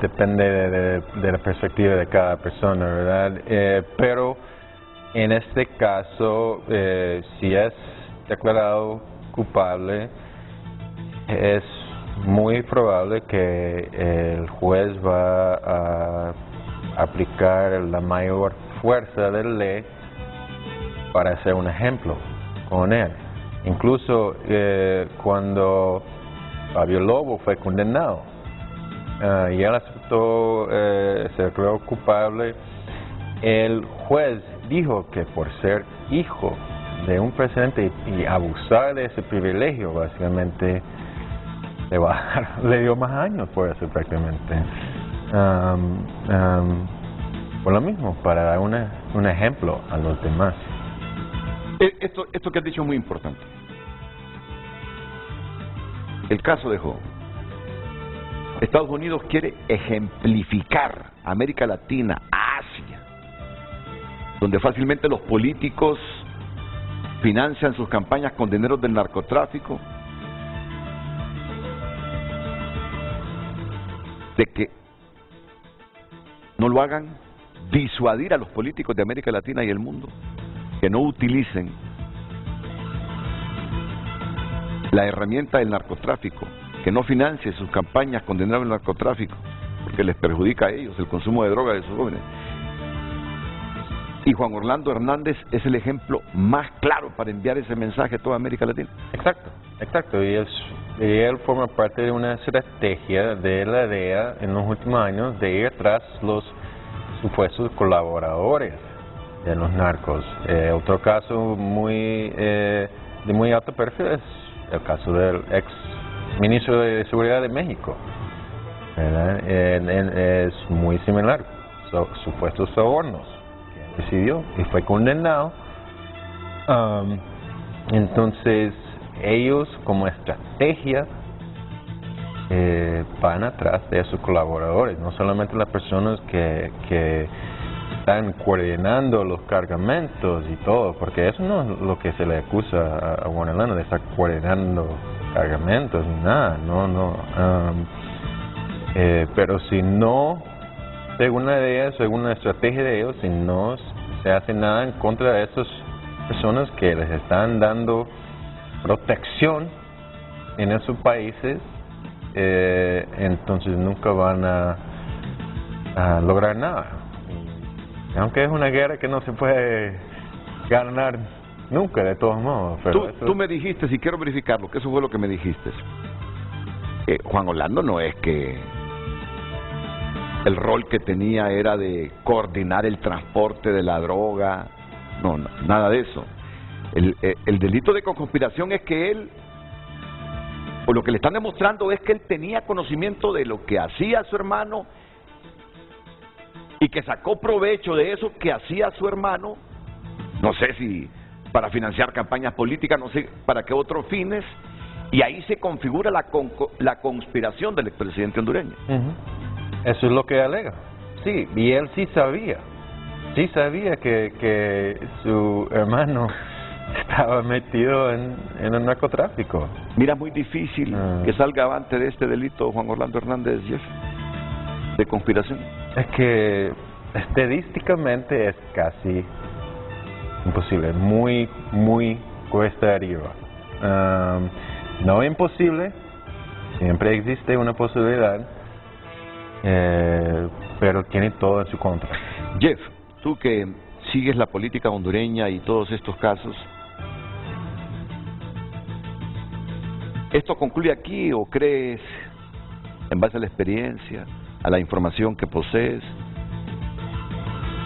depende de la perspectiva de cada persona, ¿verdad? Pero en este caso, si es declarado culpable, es muy probable que el juez va a aplicar la mayor fuerza de la ley para hacer un ejemplo con él. Incluso cuando Fabio Lobo fue condenado, y él aceptó, se declaró culpable, el juez dijo que por ser hijo de un presidente y abusar de ese privilegio, básicamente le dio más años por eso prácticamente. Por lo mismo, para dar un ejemplo a los demás. Esto que has dicho es muy importante. El caso de Joe. Estados Unidos quiere ejemplificar a América Latina, a Asia, donde fácilmente los políticos financian sus campañas con dinero del narcotráfico, de que no lo hagan, disuadir a los políticos de América Latina y el mundo, que no utilicen la herramienta del narcotráfico, que no financie sus campañas con dinero del narcotráfico, porque les perjudica a ellos el consumo de droga de sus jóvenes. Y Juan Orlando Hernández es el ejemplo más claro para enviar ese mensaje a toda América Latina. Exacto, y él forma parte de una estrategia de la DEA en los últimos años de ir tras los supuestos colaboradores de los narcos. Otro caso de muy alto perfil es el caso del ex ministro de Seguridad de México, ¿verdad? Es muy similar, supuestos sobornos que recibió y fue condenado. Entonces ellos como estrategia van atrás de sus colaboradores, no solamente las personas que están coordinando los cargamentos y todo, porque eso no es lo que se le acusa a Juan Orlando, de estar coordinando cargamentos ni nada, pero si no, según la estrategia de ellos, si no se hace nada en contra de esas personas que les están dando protección en esos países, entonces nunca van a lograr nada. Aunque es una guerra que no se puede ganar nunca, de todos modos. Pero tú me dijiste, si quiero verificarlo, que eso fue lo que me dijiste. Juan Orlando no es que el rol que tenía era de coordinar el transporte de la droga, no, nada de eso. El delito de conspiración es que él, o lo que le están demostrando es que él tenía conocimiento de lo que hacía su hermano y que sacó provecho de eso que hacía su hermano, no sé si para financiar campañas políticas, no sé para qué otros fines, y ahí se configura la conspiración del expresidente hondureño. Eso es lo que alega. Sí, y él sí sabía que su hermano estaba metido en el narcotráfico. Mira, muy difícil que salga avante de este delito Juan Orlando Hernández, Jeff, de conspiración. Es que estadísticamente es casi imposible, muy cuesta arriba. No imposible, siempre existe una posibilidad, pero tiene todo en su contra. Jeff, tú que sigues la política hondureña y todos estos casos, ¿esto concluye aquí o crees, en base a la experiencia, a la información que posees,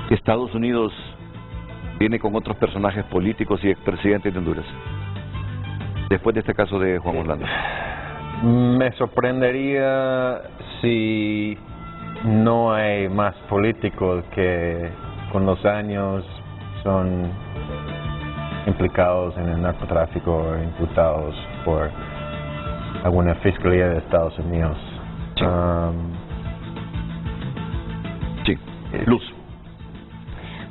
que Estados Unidos viene con otros personajes políticos y expresidentes de Honduras después de este caso de Juan Orlando? Me sorprendería si no hay más políticos que con los años son implicados en el narcotráfico o imputados por alguna fiscalía de Estados Unidos. Sí. Luz.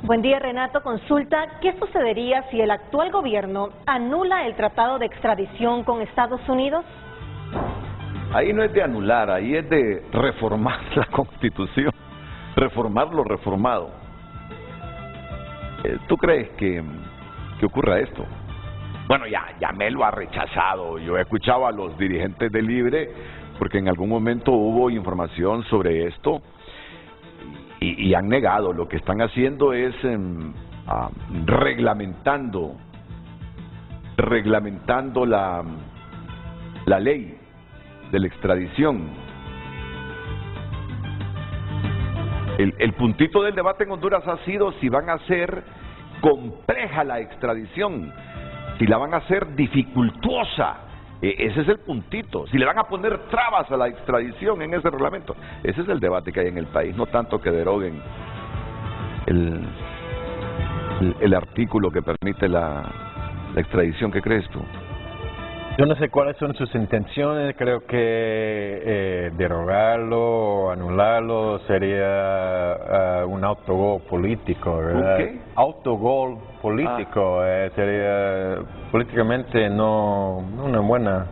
Buen día, Renato. Consulta, ¿qué sucedería si el actual gobierno anula el tratado de extradición con Estados Unidos? Ahí no es de anular, ahí es de reformar la Constitución, reformar lo reformado. ¿Tú crees que ocurra esto? Bueno, ya me lo ha rechazado. Yo he escuchado a los dirigentes de Libre, porque en algún momento hubo información sobre esto, y han negado. Lo que están haciendo es reglamentando la ley de la extradición. El puntito del debate en Honduras ha sido si van a hacer compleja la extradición, si la van a hacer dificultuosa, ese es el puntito, si le van a poner trabas a la extradición en ese reglamento, ese es el debate que hay en el país, no tanto que deroguen el artículo que permite la extradición. ¿Qué crees tú? Yo no sé cuáles son sus intenciones, creo que derogarlo o anularlo sería un autogol político, ¿verdad? ¿Qué? Autogol político, sería políticamente no una buena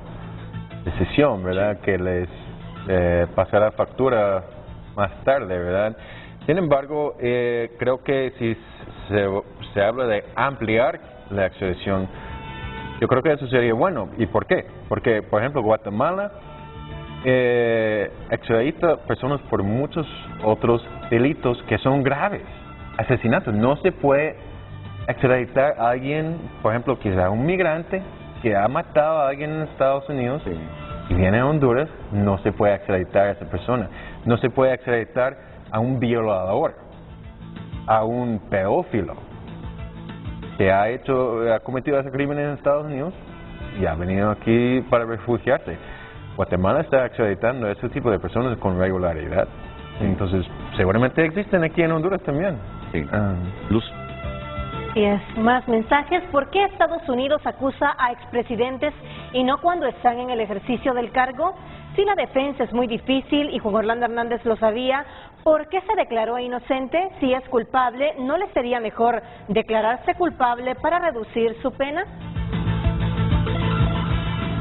decisión, ¿verdad? Sí. Que les pasará factura más tarde, ¿verdad? Sin embargo, creo que si se habla de ampliar la extradición, yo creo que eso sería bueno. ¿Y por qué? Porque, por ejemplo, Guatemala extradita personas por muchos otros delitos que son graves. Asesinatos. No se puede extraditar a alguien, por ejemplo, quizá un migrante que ha matado a alguien en Estados Unidos y viene a Honduras, no se puede extraditar a esa persona. No se puede extraditar a un violador, a un pedófilo que ha cometido ese crimen en Estados Unidos y ha venido aquí para refugiarse. Guatemala está extraditando a ese tipo de personas con regularidad. Entonces, seguramente existen aquí en Honduras también. Sí. Luz. Y es más mensajes. ¿Por qué Estados Unidos acusa a expresidentes y no cuando están en el ejercicio del cargo? Si la defensa es muy difícil y Juan Orlando Hernández lo sabía, ¿por qué se declaró inocente? Si es culpable, ¿no le sería mejor declararse culpable para reducir su pena?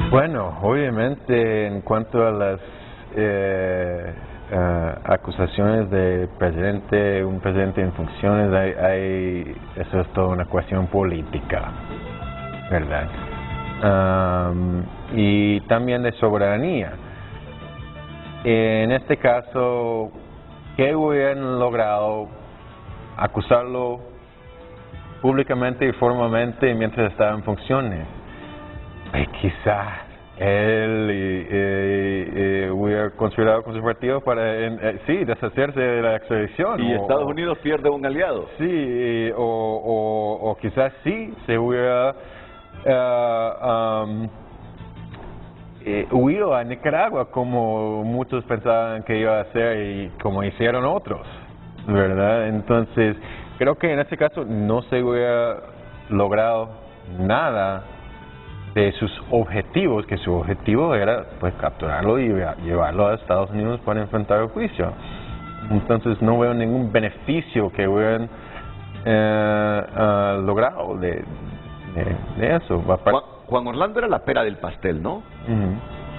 Bueno, obviamente en cuanto a las acusaciones de un presidente en funciones, eso es toda una cuestión política, ¿verdad? Y también de soberanía. En este caso, ¿qué hubieran logrado acusarlo públicamente y formalmente mientras estaba en funciones? Quizás él hubiera conspirado con su partido para deshacerse de la extradición. Y Estados Unidos pierde un aliado. Sí, o quizás sí se hubiera huido a Nicaragua, como muchos pensaban que iba a hacer y como hicieron otros, ¿verdad? Entonces, creo que en este caso no se hubiera logrado nada de sus objetivos, que su objetivo era pues capturarlo y llevarlo a Estados Unidos para enfrentar el juicio. Entonces, no veo ningún beneficio que hubieran logrado de eso. Juan Orlando era la pera del pastel, ¿no? Uh-huh.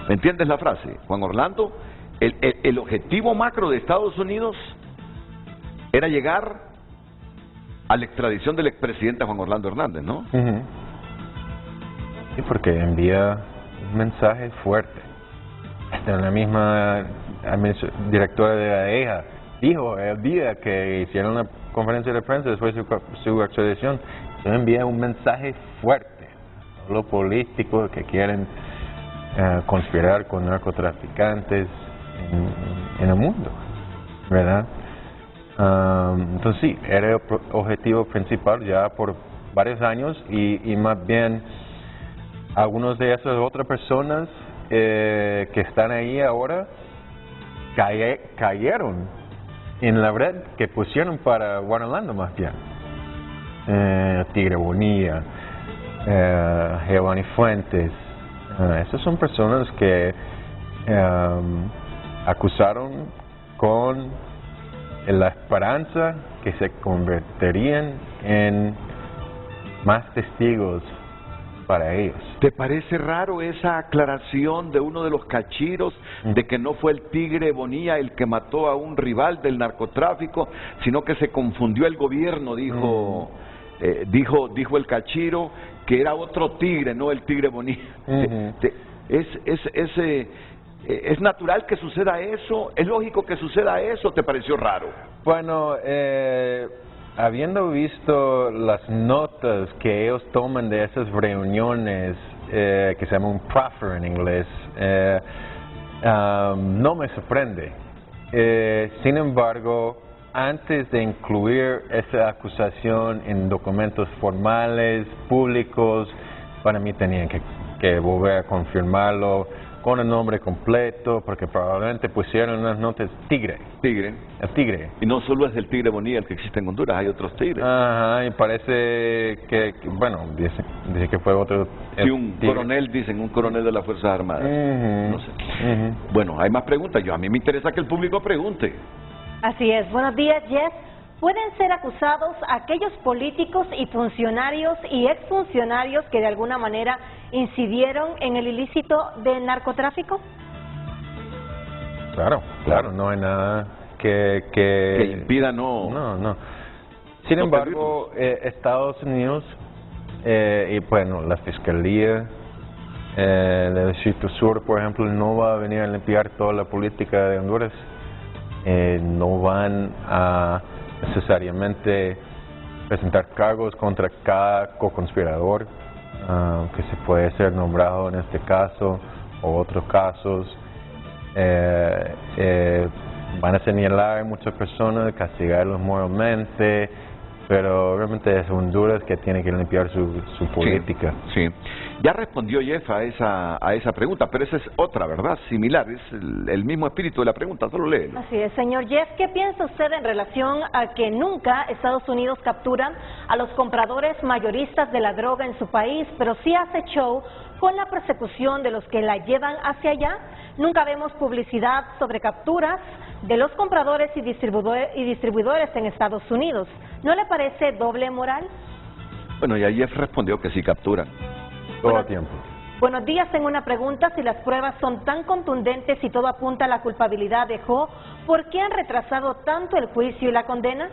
¿Me entiendes la frase? Juan Orlando, el objetivo macro de Estados Unidos era llegar a la extradición del expresidente Juan Orlando Hernández, ¿no? Uh-huh. Sí, porque envía un mensaje fuerte. La misma directora de la EJA dijo el día que hicieron una conferencia de prensa después de su extradición, se envía un mensaje fuerte. Los políticos que quieren conspirar con narcotraficantes en el mundo, ¿verdad? Entonces sí, era el objetivo principal ya por varios años y más bien algunos de esas otras personas que están ahí ahora cayeron en la red que pusieron para Juan Orlando más bien. Tigre Bonilla, Giovanni Fuentes, esas son personas que acusaron con la esperanza que se convertirían en más testigos para ellos. ¿Te parece raro esa aclaración de uno de los cachiros de que no fue el Tigre Bonilla el que mató a un rival del narcotráfico, sino que se confundió el gobierno, dijo el cachiro, que era otro tigre, no el Tigre Bonilla? ¿Es natural que suceda eso? ¿Es lógico que suceda eso? ¿Te pareció raro? Bueno, habiendo visto las notas que ellos toman de esas reuniones, que se llama un proffer en inglés, no me sorprende. Sin embargo, antes de incluir esa acusación en documentos formales, públicos, para mí tenían que volver a confirmarlo con el nombre completo, porque probablemente pusieron unas notas tigre. Tigre. El tigre. Y no solo es el tigre Bonilla el que existe en Honduras, hay otros tigres. Ajá, y parece bueno, dice que fue otro... Sí, un coronel, dicen, un coronel de las Fuerzas Armadas. No sé. Bueno, hay más preguntas. A mí me interesa que el público pregunte. Así es. Buenos días, Jeff. ¿Pueden ser acusados aquellos políticos y funcionarios y exfuncionarios que de alguna manera incidieron en el ilícito del narcotráfico? Claro, no hay nada que impida no. Sin embargo, Estados Unidos y bueno, la Fiscalía del Distrito Sur, por ejemplo, no va a venir a limpiar toda la política de Honduras. No van a necesariamente presentar cargos contra cada co-conspirador que se puede ser nombrado en este caso o otros casos. Van a señalar a muchas personas, castigarlos moralmente, pero realmente es Honduras que tiene que limpiar su política. Sí. Ya respondió Jeff a esa pregunta, pero esa es otra, ¿verdad? Similar, es el mismo espíritu de la pregunta, solo léelo. Así es, señor Jeff, ¿qué piensa usted en relación a que nunca Estados Unidos captura a los compradores mayoristas de la droga en su país, pero sí hace show con la persecución de los que la llevan hacia allá? Nunca vemos publicidad sobre capturas de los compradores y distribuidores en Estados Unidos. ¿No le parece doble moral? Bueno, ya Jeff respondió que sí capturan. Todo el tiempo. Buenos días, tengo una pregunta. Si las pruebas son tan contundentes y todo apunta a la culpabilidad de Ho, ¿por qué han retrasado tanto el juicio y la condena?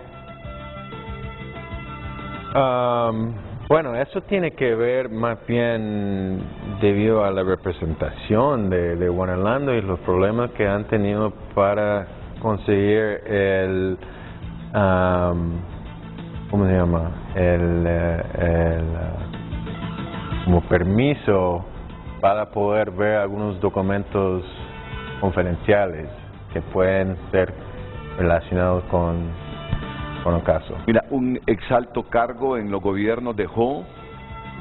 Bueno, eso tiene que ver más bien debido a la representación de Juan Orlando y los problemas que han tenido para conseguir el... ¿cómo se llama? Como permiso para poder ver algunos documentos confidenciales que pueden ser relacionados con el caso. Mira, un exalto cargo en los gobiernos de Ho,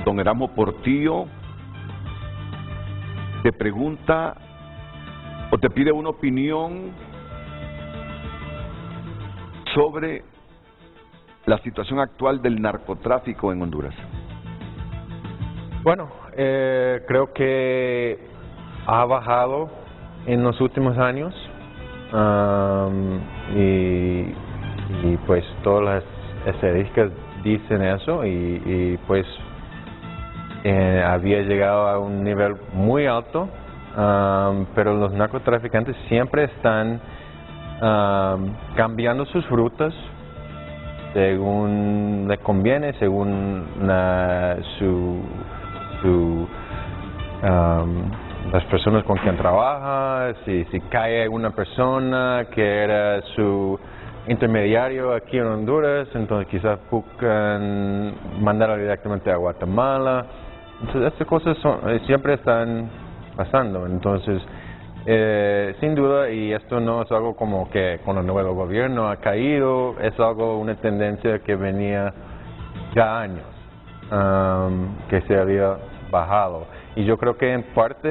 don Erasmo Portillo, te pregunta o te pide una opinión sobre la situación actual del narcotráfico en Honduras. Bueno, creo que ha bajado en los últimos años y pues todas las estadísticas dicen eso y pues había llegado a un nivel muy alto, pero los narcotraficantes siempre están cambiando sus rutas según les conviene, según las personas con quien trabaja, si cae una persona que era su intermediario aquí en Honduras, entonces quizás buscan mandarlo directamente a Guatemala. Entonces estas cosas siempre están pasando, entonces sin duda, y esto no es algo como que con el nuevo gobierno ha caído, es algo, una tendencia que venía ya años, que se había bajado. Y yo creo que en parte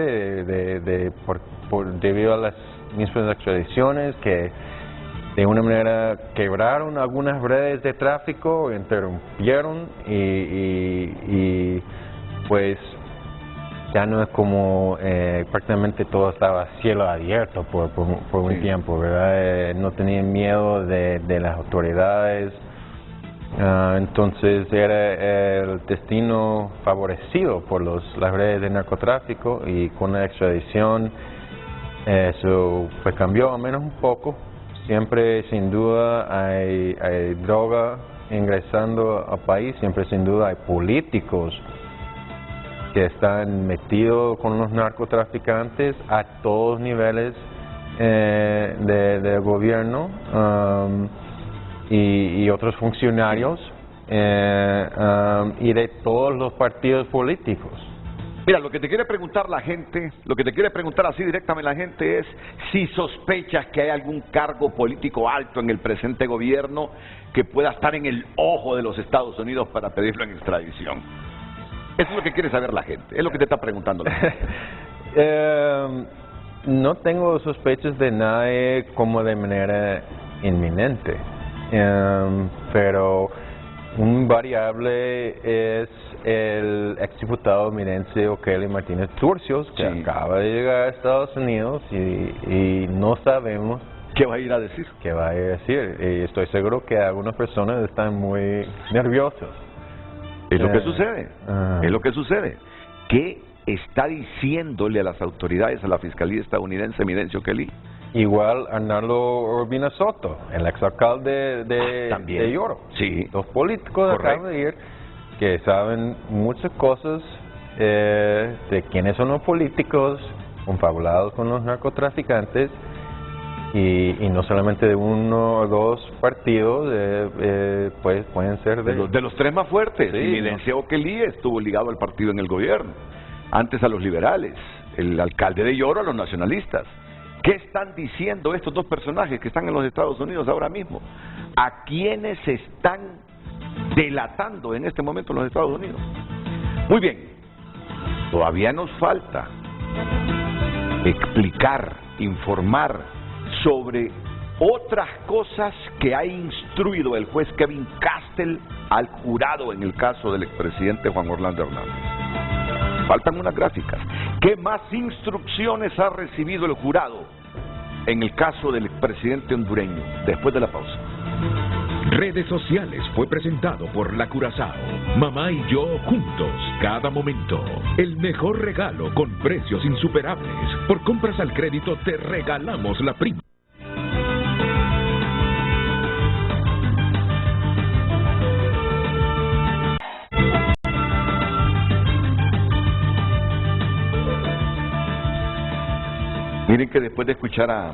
debido a las mismas extradiciones que de una manera quebraron algunas redes de tráfico, interrumpieron y pues ya no es como prácticamente todo estaba a cielo abierto por un tiempo, ¿verdad? No tenían miedo de las autoridades. Entonces era el destino favorecido por las redes de narcotráfico y con la extradición eso pues cambió al menos un poco. Siempre sin duda hay droga ingresando al país, siempre sin duda hay políticos que están metidos con los narcotraficantes a todos niveles del gobierno. Y otros funcionarios y de todos los partidos políticos. Mira, lo que te quiere preguntar la gente, lo que te quiere preguntar así directamente la gente es si sospechas que hay algún cargo político alto en el presente gobierno que pueda estar en el ojo de los Estados Unidos para pedirlo en extradición. Eso es lo que quiere saber la gente, es lo que te está preguntando la gente. No tengo sospechas de nadie como de manera inminente, pero un variable es el exdiputado emirense O'Kelly Martínez Turcios, que acaba de llegar a Estados Unidos y no sabemos ¿qué va a ir a decir? ¿Qué va a ir a decir? Y estoy seguro que algunas personas están muy nerviosas. Es lo que sucede, es lo que sucede. ¿Qué está diciéndole a las autoridades, a la Fiscalía estadounidense, Emirencio O'Kelly? Igual Arnaldo Urbina Soto, el exalcalde de Yoro. Sí. Los políticos acaban de ir que saben muchas cosas de quiénes son los políticos confabulados con los narcotraficantes y no solamente de uno o dos partidos, pues pueden ser de los tres más fuertes. Sí, Emirencio O'Kelly estuvo ligado al partido en el gobierno, antes a los liberales, el alcalde de Yoro a los nacionalistas. ¿Qué están diciendo estos dos personajes que están en los Estados Unidos ahora mismo? ¿A quiénes están delatando en este momento en los Estados Unidos? Muy bien, todavía nos falta explicar, informar sobre otras cosas que ha instruido el juez Kevin Castle al jurado en el caso del expresidente Juan Orlando Hernández. Faltan unas gráficas. ¿Qué más instrucciones ha recibido el jurado en el caso del expresidente hondureño? Después de la pausa. Redes Sociales fue presentado por La Curazao. Mamá y yo juntos, cada momento. El mejor regalo con precios insuperables. Por compras al crédito te regalamos la prima. Miren que después de escuchar a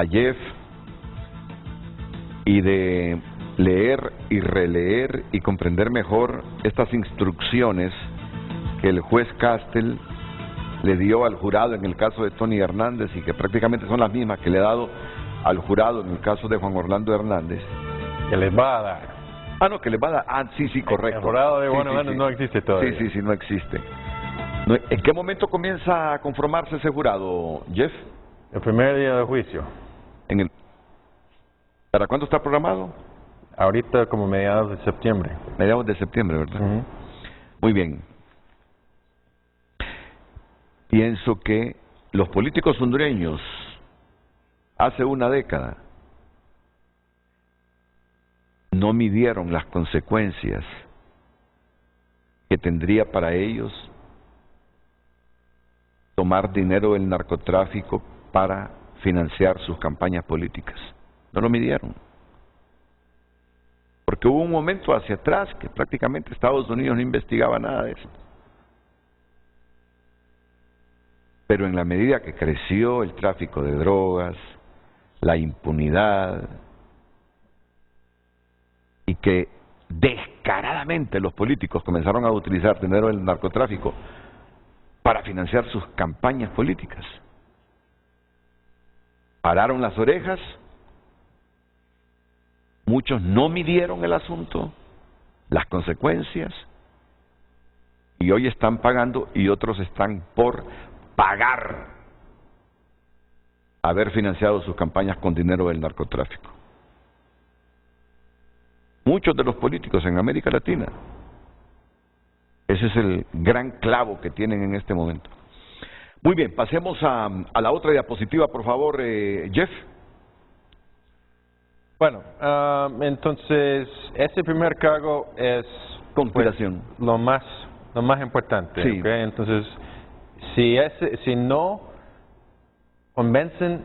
Jeff y de leer y releer y comprender mejor estas instrucciones que el juez Castle le dio al jurado en el caso de Tony Hernández y que prácticamente son las mismas que le ha dado al jurado en el caso de Juan Orlando Hernández. Que les va a dar. Ah, no, que les va a dar. Ah, sí, correcto. El jurado de Juan Orlando no existe todavía. Sí, no existe. ¿En qué momento comienza a conformarse ese jurado, Jeff? El primer día de juicio. ¿Para cuándo está programado? Ahorita como mediados de septiembre. Mediados de septiembre, ¿verdad? Muy bien. Pienso que los políticos hondureños hace una década no midieron las consecuencias que tendría para ellos tomar dinero del narcotráfico para financiar sus campañas políticas. No lo midieron. Porque hubo un momento hacia atrás que prácticamente Estados Unidos no investigaba nada de esto. Pero en la medida que creció el tráfico de drogas, la impunidad, y que descaradamente los políticos comenzaron a utilizar dinero del narcotráfico para financiar sus campañas políticas, pararon las orejas, muchos no midieron el asunto, las consecuencias, y hoy están pagando y otros están por pagar haber financiado sus campañas con dinero del narcotráfico. Muchos de los políticos en América Latina, ese es el gran clavo que tienen en este momento. Muy bien, pasemos a la otra diapositiva, por favor, Jeff. Bueno, entonces, ese primer cargo es conspiración, pues, lo más importante. Sí. ¿Okay? Entonces, si no convencen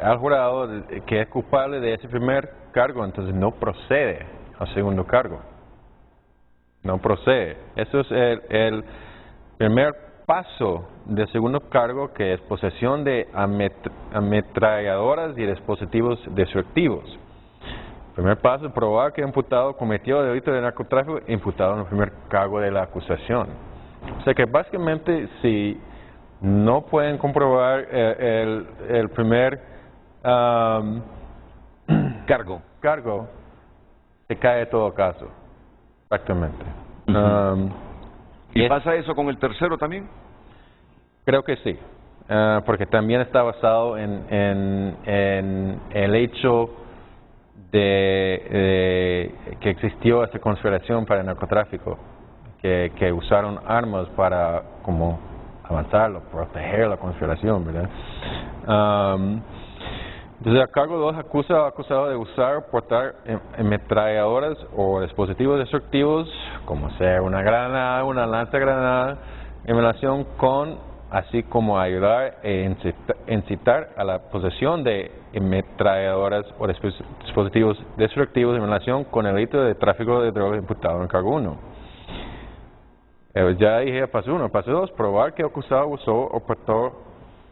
al jurado que es culpable de ese primer cargo, entonces no procede al segundo cargo. No procede. Eso es el primer paso del segundo cargo, que es posesión de ametralladoras y dispositivos destructivos. El primer paso es probar que el imputado cometió delito de narcotráfico imputado en el primer cargo de la acusación. O sea que básicamente si no pueden comprobar el primer cargo, se cae todo caso, prácticamente. ¿Y pasa eso con el tercero también? Creo que sí, porque también está basado en el hecho de que existió esta conspiración para el narcotráfico, que usaron armas para como avanzarlo, proteger la conspiración, ¿verdad? Entonces, a cargo 2 acusado de usar o portar ametralladoras o dispositivos destructivos, como sea una granada, una lanzagranada, en relación con, así como ayudar e incitar a la posesión de ametralladoras o dispositivos destructivos en relación con el delito de tráfico de drogas imputado en cargo 1. Ya dije paso 1. Paso 2, probar que el acusado usó o portó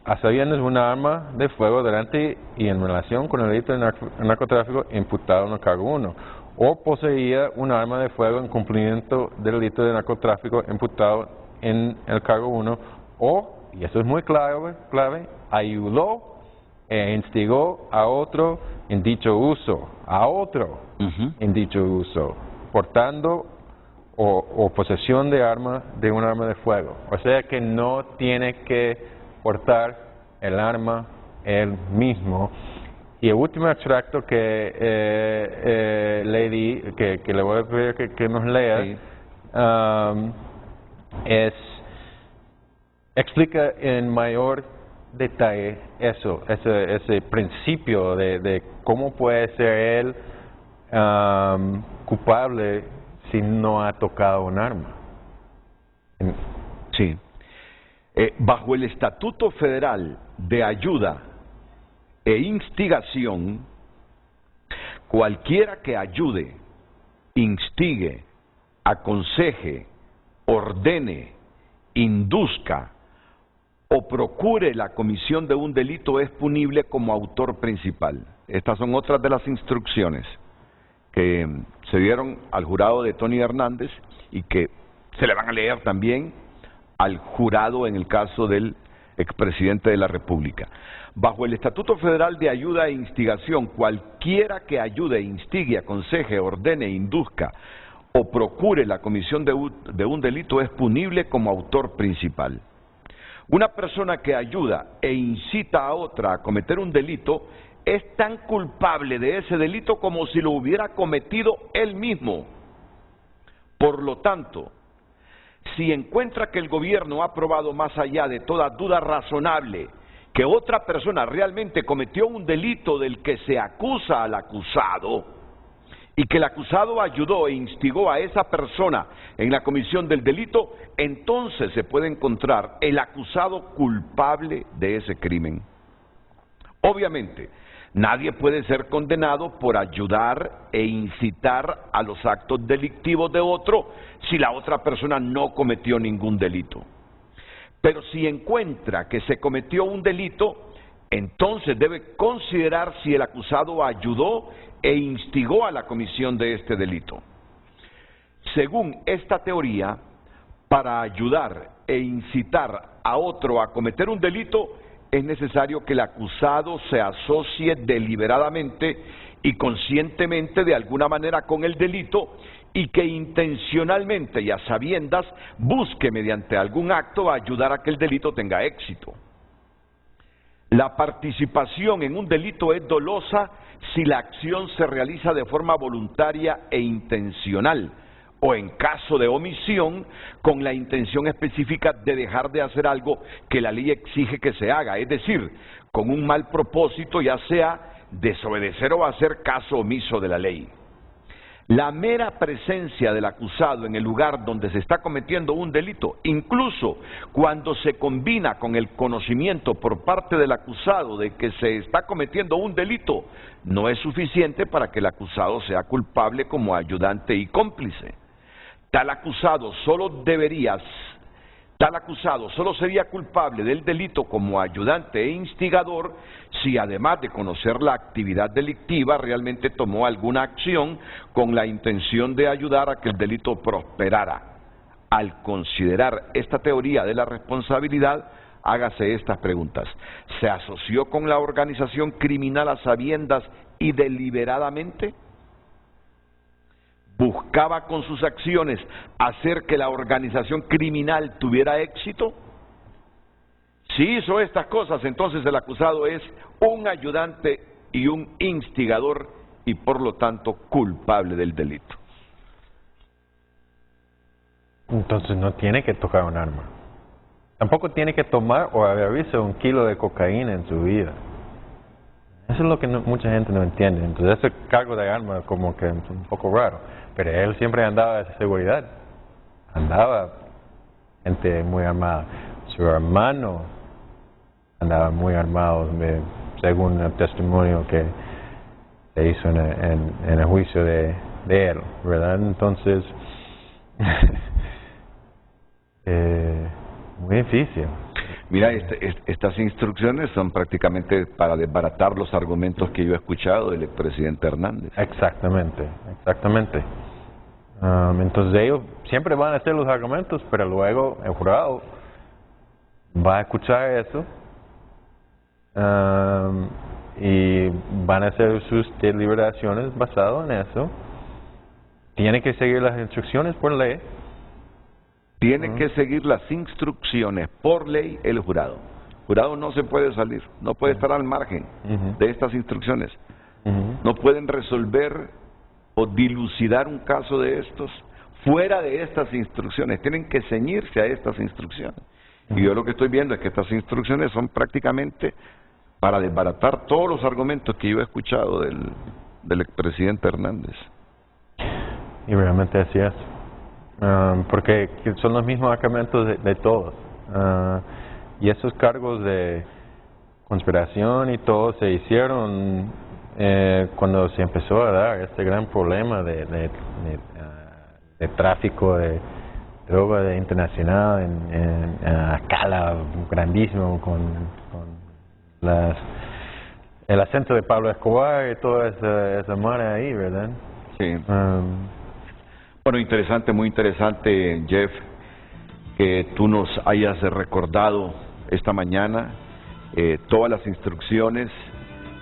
a sabiendas una arma de fuego delante y en relación con el delito de narcotráfico imputado en el cargo 1, o poseía un arma de fuego en cumplimiento del delito de narcotráfico imputado en el cargo 1, o, y eso es muy clave, ayudó e instigó a otro en dicho uso, en dicho uso, portando o posesión de un arma de fuego. O sea que no tiene que portar el arma él mismo. Y el último extracto que le di, que le voy a pedir que nos lea, explica en mayor detalle ese principio de cómo puede ser él culpable si no ha tocado un arma. Sí. Bajo el Estatuto Federal de Ayuda e Instigación, cualquiera que ayude, instigue, aconseje, ordene, induzca o procure la comisión de un delito es punible como autor principal. Estas son otras de las instrucciones que se dieron al jurado de Tony Hernández y que se le van a leer también al jurado en el caso del expresidente de la República. Bajo el Estatuto Federal de Ayuda e Instigación, cualquiera que ayude, instigue, aconseje, ordene, induzca o procure la comisión de un delito es punible como autor principal. Una persona que ayuda e incita a otra a cometer un delito es tan culpable de ese delito como si lo hubiera cometido él mismo. Por lo tanto, si encuentra que el gobierno ha probado más allá de toda duda razonable que otra persona realmente cometió un delito del que se acusa al acusado y que el acusado ayudó e instigó a esa persona en la comisión del delito, entonces se puede encontrar el acusado culpable de ese crimen. Obviamente, nadie puede ser condenado por ayudar e incitar a los actos delictivos de otro si la otra persona no cometió ningún delito. Pero si encuentra que se cometió un delito, entonces debe considerar si el acusado ayudó e instigó a la comisión de este delito. Según esta teoría, para ayudar e incitar a otro a cometer un delito, es necesario que el acusado se asocie deliberadamente y conscientemente de alguna manera con el delito y que intencionalmente y a sabiendas busque mediante algún acto ayudar a que el delito tenga éxito. La participación en un delito es dolosa si la acción se realiza de forma voluntaria e intencional, o en caso de omisión, con la intención específica de dejar de hacer algo que la ley exige que se haga, es decir, con un mal propósito, ya sea desobedecer o hacer caso omiso de la ley. La mera presencia del acusado en el lugar donde se está cometiendo un delito, incluso cuando se combina con el conocimiento por parte del acusado de que se está cometiendo un delito, no es suficiente para que el acusado sea culpable como ayudante y cómplice. Tal acusado solo sería culpable del delito como ayudante e instigador si además de conocer la actividad delictiva realmente tomó alguna acción con la intención de ayudar a que el delito prosperara. Al considerar esta teoría de la responsabilidad, hágase estas preguntas. ¿Se asoció con la organización criminal a sabiendas y deliberadamente? ¿Buscaba con sus acciones hacer que la organización criminal tuviera éxito? Si hizo estas cosas, entonces el acusado es un ayudante y un instigador y por lo tanto culpable del delito. Entonces no tiene que tocar un arma. Tampoco tiene que tomar o haber visto 1 kilo de cocaína en su vida. Eso es lo que mucha gente no entiende. Entonces ese cargo de arma como que es un poco raro. Pero él siempre andaba de seguridad. Andaba gente muy armada. Su hermano andaba muy armado, según el testimonio que se hizo en el juicio de él, ¿verdad? Entonces, muy difícil. Mira, estas instrucciones son prácticamente para desbaratar los argumentos que yo he escuchado del expresidente Hernández. Exactamente, exactamente. Entonces ellos siempre van a hacer los argumentos, pero luego el jurado va a escuchar eso y van a hacer sus deliberaciones basado en eso. Tiene que seguir las instrucciones por ley. Tiene que seguir las instrucciones por ley el jurado. El jurado no se puede salir, no puede estar al margen de estas instrucciones. No pueden resolver o dilucidar un caso de estos fuera de estas instrucciones. Tienen que ceñirse a estas instrucciones. Y yo lo que estoy viendo es que estas instrucciones son prácticamente para desbaratar todos los argumentos que yo he escuchado del expresidente Hernández. Y realmente así es. Porque son los mismos argumentos de todos. Y esos cargos de conspiración y todo se hicieron cuando se empezó a dar este gran problema de tráfico de droga internacional en escala grandísimo con el acento de Pablo Escobar y toda esa mara ahí, ¿verdad? Sí. Bueno, interesante, muy interesante, Jeff, que tú nos hayas recordado esta mañana todas las instrucciones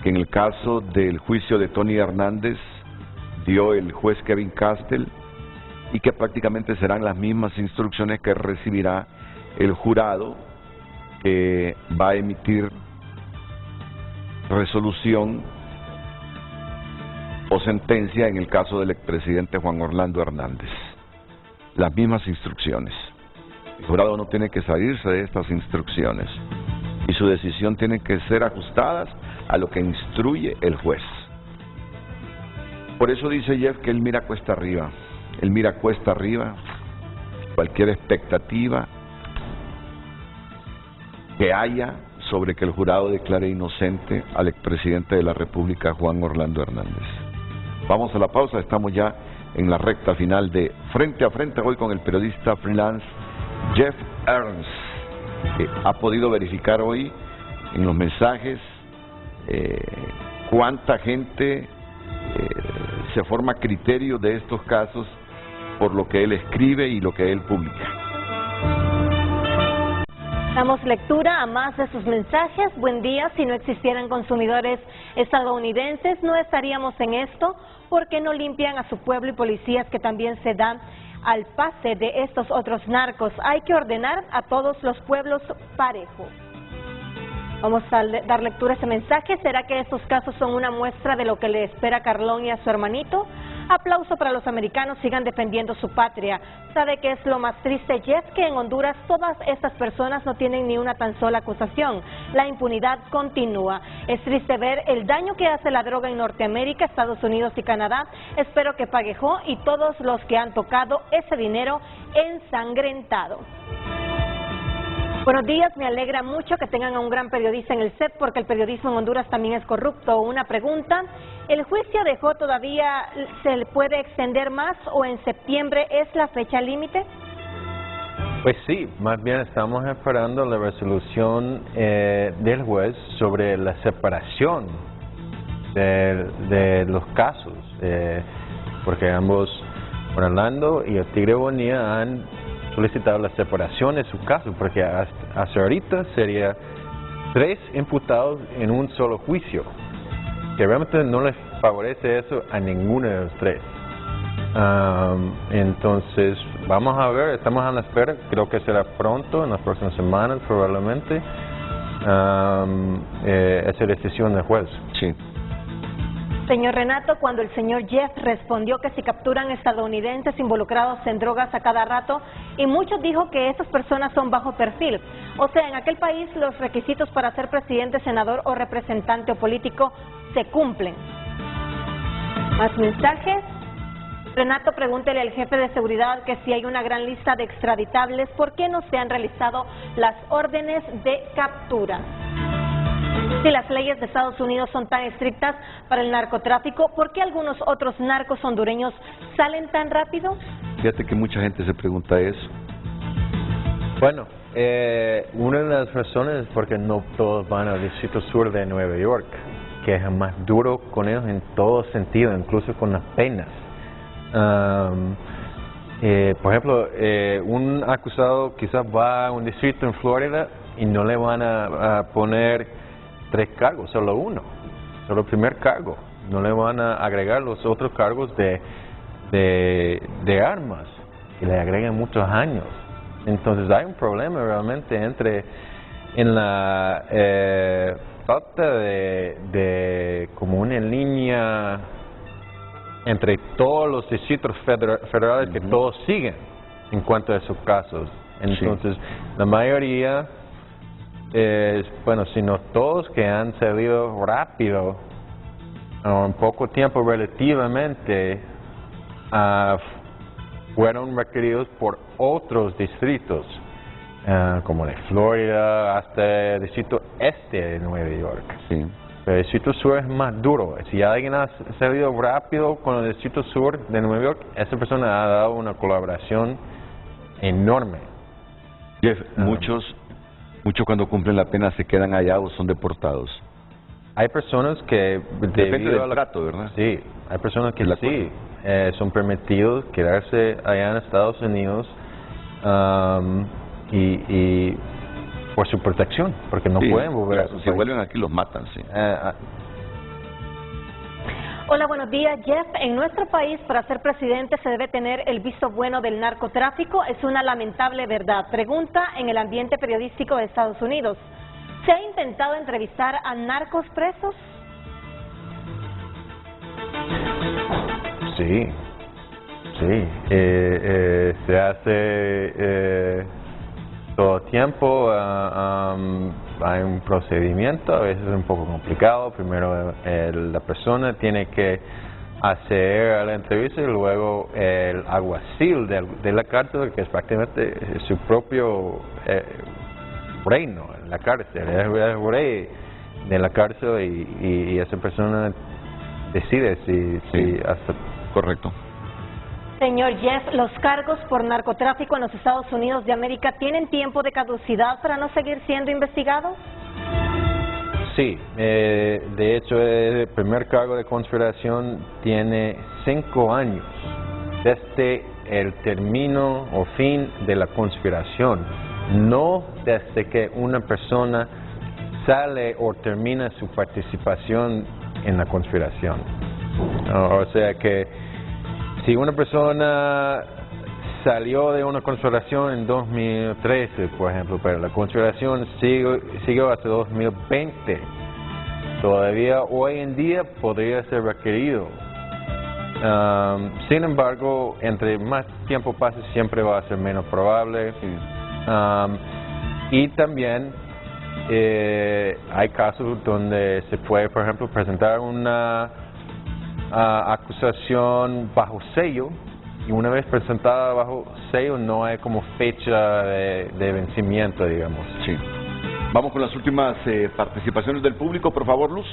que en el caso del juicio de Tony Hernández dio el juez Kevin Castell y que prácticamente serán las mismas instrucciones que recibirá el jurado que va a emitir resolución o sentencia en el caso del expresidente Juan Orlando Hernández. Las mismas instrucciones. El jurado no tiene que salirse de estas instrucciones y su decisión tiene que ser ajustadas a lo que instruye el juez. Por eso dice Jeff que él mira cuesta arriba. Él mira cuesta arriba cualquier expectativa que haya sobre que el jurado declare inocente al expresidente de la República, Juan Orlando Hernández. Vamos a la pausa, estamos ya en la recta final de Frente a Frente, hoy con el periodista freelance Jeff Ernst, que ha podido verificar hoy en los mensajes cuánta gente se forma criterio de estos casos por lo que él escribe y lo que él publica. Damos lectura a más de sus mensajes. Buen día. Si no existieran consumidores estadounidenses, no estaríamos en esto. ¿Por qué no limpian a su pueblo y policías que también se dan al pase de estos otros narcos? Hay que ordenar a todos los pueblos parejo. Vamos a dar lectura a este mensaje. ¿Será que estos casos son una muestra de lo que le espera a Carlón y a su hermanito? Aplauso para los americanos, sigan defendiendo su patria. ¿Sabe qué es lo más triste, Jeff? Que en Honduras todas estas personas no tienen ni una tan sola acusación. La impunidad continúa. Es triste ver el daño que hace la droga en Norteamérica, Estados Unidos y Canadá. Espero que Paguejó y todos los que han tocado ese dinero ensangrentado. Buenos días, me alegra mucho que tengan a un gran periodista en el set porque el periodismo en Honduras también es corrupto. Una pregunta, ¿el juicio dejó todavía se puede extender más o en septiembre es la fecha límite? Pues sí, más bien estamos esperando la resolución del juez sobre la separación de los casos, porque ambos, Orlando y el Tigre Bonilla, han solicitado la separación de su caso, porque hasta ahorita sería 3 imputados en un solo juicio, que realmente no les favorece eso a ninguno de los 3. Entonces, vamos a ver, estamos a la espera, creo que será pronto, en las próximas semanas probablemente, esa decisión del juez. Sí. Señor Renato, cuando el señor Jeff respondió que si capturan estadounidenses involucrados en drogas a cada rato, y muchos dijo que esas personas son bajo perfil. O sea, en aquel país los requisitos para ser presidente, senador o representante o político se cumplen. Más mensajes. Renato, pregúntele al jefe de seguridad que si hay una gran lista de extraditables, ¿por qué no se han realizado las órdenes de captura? Si las leyes de Estados Unidos son tan estrictas para el narcotráfico, ¿por qué algunos otros narcos hondureños salen tan rápido? Fíjate que mucha gente se pregunta eso. Bueno, una de las razones es porque no todos van al Distrito Sur de Nueva York, que es más duro con ellos en todo sentido, incluso con las penas. Por ejemplo, un acusado quizás va a un distrito en Florida y no le van a poner 3 cargos, solo uno, solo el primer cargo. No le van a agregar los otros cargos de armas, que le agregan muchos años. Entonces hay un problema realmente en la falta de como una línea entre todos los distritos federales que todos siguen en cuanto a esos casos. Entonces, la mayoría, bueno, si no todos, que han salido rápido, en poco tiempo relativamente, fueron requeridos por otros distritos, como de Florida hasta el distrito este de Nueva York. Sí. Pero el distrito sur es más duro. Si alguien ha salido rápido con el distrito sur de Nueva York, esa persona ha dado una colaboración enorme. Jeff, muchos cuando cumplen la pena se quedan allá o son deportados. Hay personas que depende del trato, ¿verdad? Sí, hay personas que sí son permitidos quedarse allá en Estados Unidos y por su protección, porque no pueden volver a su país. Si vuelven aquí los matan, sí. Hola, buenos días, Jeff. En nuestro país, para ser presidente se debe tener el visto bueno del narcotráfico. Es una lamentable verdad. Pregunta en el ambiente periodístico de Estados Unidos. ¿Se ha intentado entrevistar a narcos presos? Sí, sí. Se hace todo el tiempo. Hay un procedimiento, a veces es un poco complicado. Primero la persona tiene que hacer la entrevista y luego el alguacil de la cárcel, que es prácticamente su propio reino en la cárcel, es el rey de la cárcel y esa persona decide si hace. Correcto. Señor Jeff, ¿los cargos por narcotráfico en los Estados Unidos de América tienen tiempo de caducidad para no seguir siendo investigados? Sí, de hecho el primer cargo de conspiración tiene 5 años desde el término o fin de la conspiración, no desde que una persona sale o termina su participación en la conspiración. O sea que si una persona salió de una conspiración en 2013, por ejemplo, pero la conspiración siguió hasta 2020, todavía hoy en día podría ser requerido. Sin embargo, entre más tiempo pase, siempre va a ser menos probable. Y también hay casos donde se puede, por ejemplo, presentar una acusación bajo sello, y una vez presentada bajo sello no hay como fecha de vencimiento, digamos. Sí. Vamos con las últimas participaciones del público, por favor, Luz.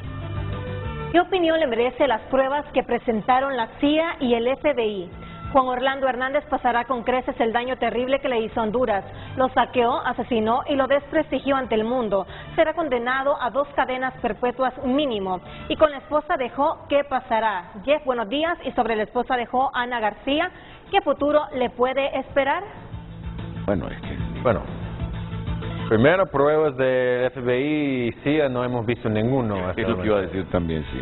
¿Qué opinión le merece las pruebas que presentaron la CIA y el FBI? Juan Orlando Hernández pasará con creces el daño terrible que le hizo a Honduras. Lo saqueó, asesinó y lo desprestigió ante el mundo. Será condenado a 2 cadenas perpetuas mínimo. Y con la esposa de Jo, ¿qué pasará? Jeff, buenos días. Y sobre la esposa de Jo, Ana García, ¿qué futuro le puede esperar? Bueno, es que... Bueno, primero pruebas de FBI y CIA no hemos visto ninguno. Es lo que iba a decir también, sí.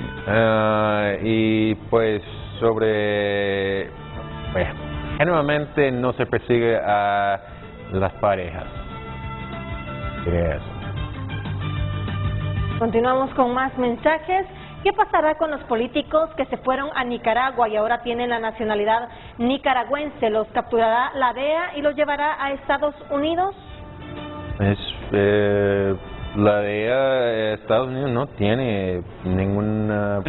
Y pues sobre... Bueno, generalmente no se persigue a las parejas. Diría eso. Continuamos con más mensajes. ¿Qué pasará con los políticos que se fueron a Nicaragua y ahora tienen la nacionalidad nicaragüense? ¿Los capturará la DEA y los llevará a Estados Unidos? La DEA, Estados Unidos no tiene ninguna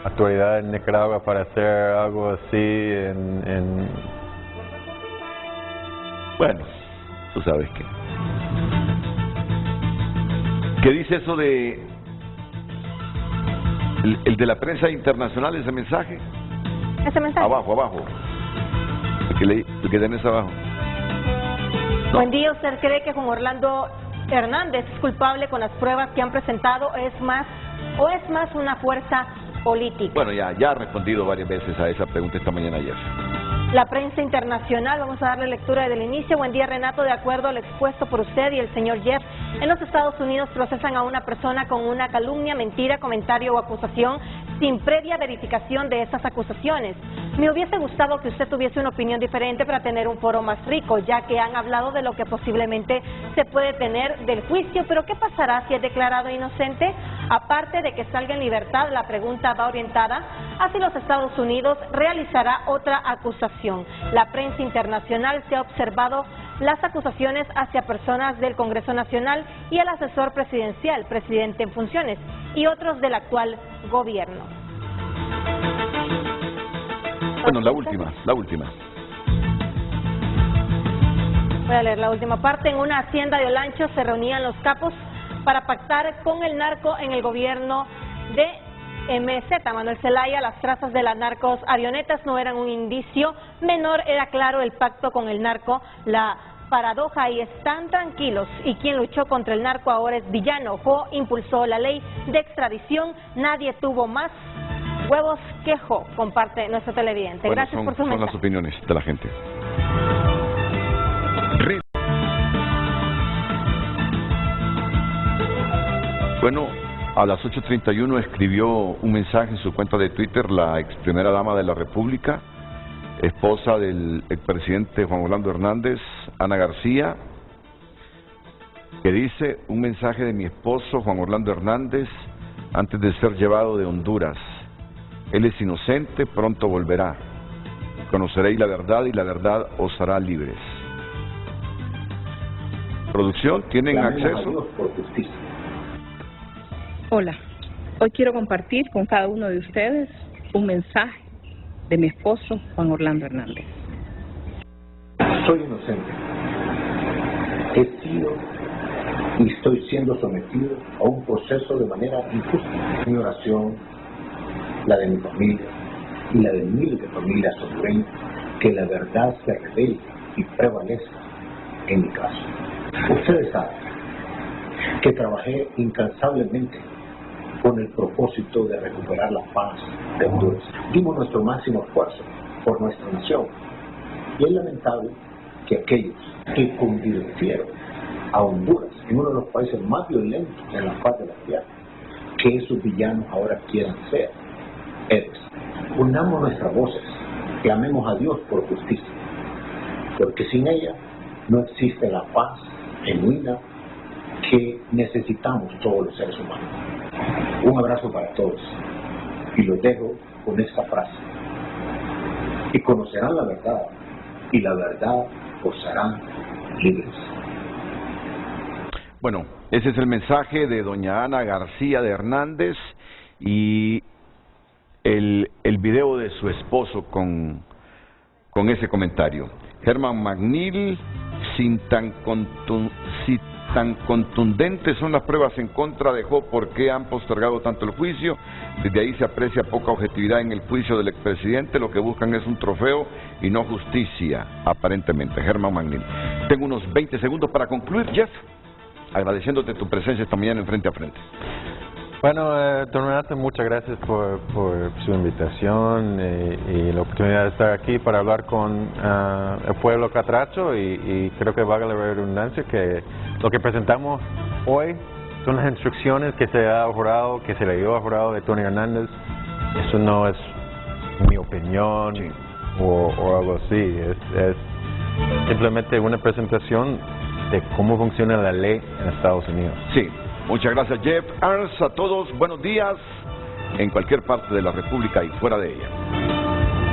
autoridad en Nicaragua para hacer algo así Bueno, tú sabes qué. ¿Qué dice eso de... el de la prensa internacional, ese mensaje? ¿Ese mensaje? Abajo. El que tenés abajo. No. Buen día, ¿usted cree que Juan Orlando Hernández es culpable con las pruebas que han presentado? ¿Es más una fuerza política? Bueno, ya ha respondido varias veces a esa pregunta esta mañana ayer. La prensa internacional, vamos a darle lectura desde el inicio. Buen día, Renato. De acuerdo al expuesto por usted y el señor Jeff, en los Estados Unidos procesan a una persona con una calumnia, mentira, comentario o acusación sin previa verificación de estas acusaciones. Me hubiese gustado que usted tuviese una opinión diferente para tener un foro más rico, ya que han hablado de lo que posiblemente se puede tener del juicio, pero ¿qué pasará si es declarado inocente? Aparte de que salga en libertad, la pregunta va orientada a si los Estados Unidos realizará otra acusación. La prensa internacional se ha observado las acusaciones hacia personas del Congreso Nacional y el asesor presidencial, presidente en funciones, y otros del actual gobierno. Bueno, la última. Voy a leer la última parte. En una hacienda de Olancho se reunían los capos para pactar con el narco en el gobierno de MZ. Manuel Zelaya, las trazas de las narcos avionetas no eran un indicio menor, era claro el pacto con el narco. La paradoja y están tranquilos, y quien luchó contra el narco ahora es villano. Jo impulsó la ley de extradición, nadie tuvo más huevos que Jo, comparte nuestro televidente. Bueno, gracias por su mensaje. Son las opiniones de la gente. Bueno, a las 8:31 escribió un mensaje en su cuenta de Twitter la ex primera dama de la República, esposa del expresidente Juan Orlando Hernández, Ana García, que dice: un mensaje de mi esposo Juan Orlando Hernández antes de ser llevado de Honduras. Él es inocente, pronto volverá. Conoceréis la verdad y la verdad os hará libres. Producción, ¿tienen acceso? Hola, hoy quiero compartir con cada uno de ustedes un mensaje de mi esposo Juan Orlando Hernández. Soy inocente. He sido y estoy siendo sometido a un proceso de manera injusta. Mi oración, la de mi familia y la de miles de familias hondureñas, que la verdad se revele y prevalezca en mi caso. Ustedes saben que trabajé incansablemente con el propósito de recuperar la paz de Honduras. Dimos nuestro máximo esfuerzo por nuestra nación, y es lamentable que aquellos que convirtieron a Honduras en uno de los países más violentos en la faz de la tierra, que esos villanos ahora quieran ser héroes. Unamos nuestras voces, clamemos a Dios por justicia, porque sin ella no existe la paz genuina que necesitamos todos los seres humanos. Un abrazo para todos, y los dejo con esta frase: y conocerán la verdad, y la verdad os hará libres. Bueno, ese es el mensaje de doña Ana García de Hernández y el video de su esposo con ese comentario. Germán McNeil, si tan contundentes son las pruebas en contra de Jo, ¿por qué han postergado tanto el juicio? Desde ahí se aprecia poca objetividad en el juicio del expresidente. Lo que buscan es un trofeo y no justicia, aparentemente. Germán McNeil. Tengo unos 20 segundos para concluir, Jeff, agradeciéndote tu presencia esta mañana en Frente a Frente. Bueno, don Renato, muchas gracias por su invitación y la oportunidad de estar aquí para hablar con el pueblo catracho y creo que valga la redundancia que lo que presentamos hoy son las instrucciones que se ha jurado, que se le dio a jurado de Tony Hernández. Eso no es mi opinión o algo así, es simplemente una presentación de cómo funciona la ley en Estados Unidos. Sí, muchas gracias Jeff Ernst, a todos buenos días en cualquier parte de la República y fuera de ella.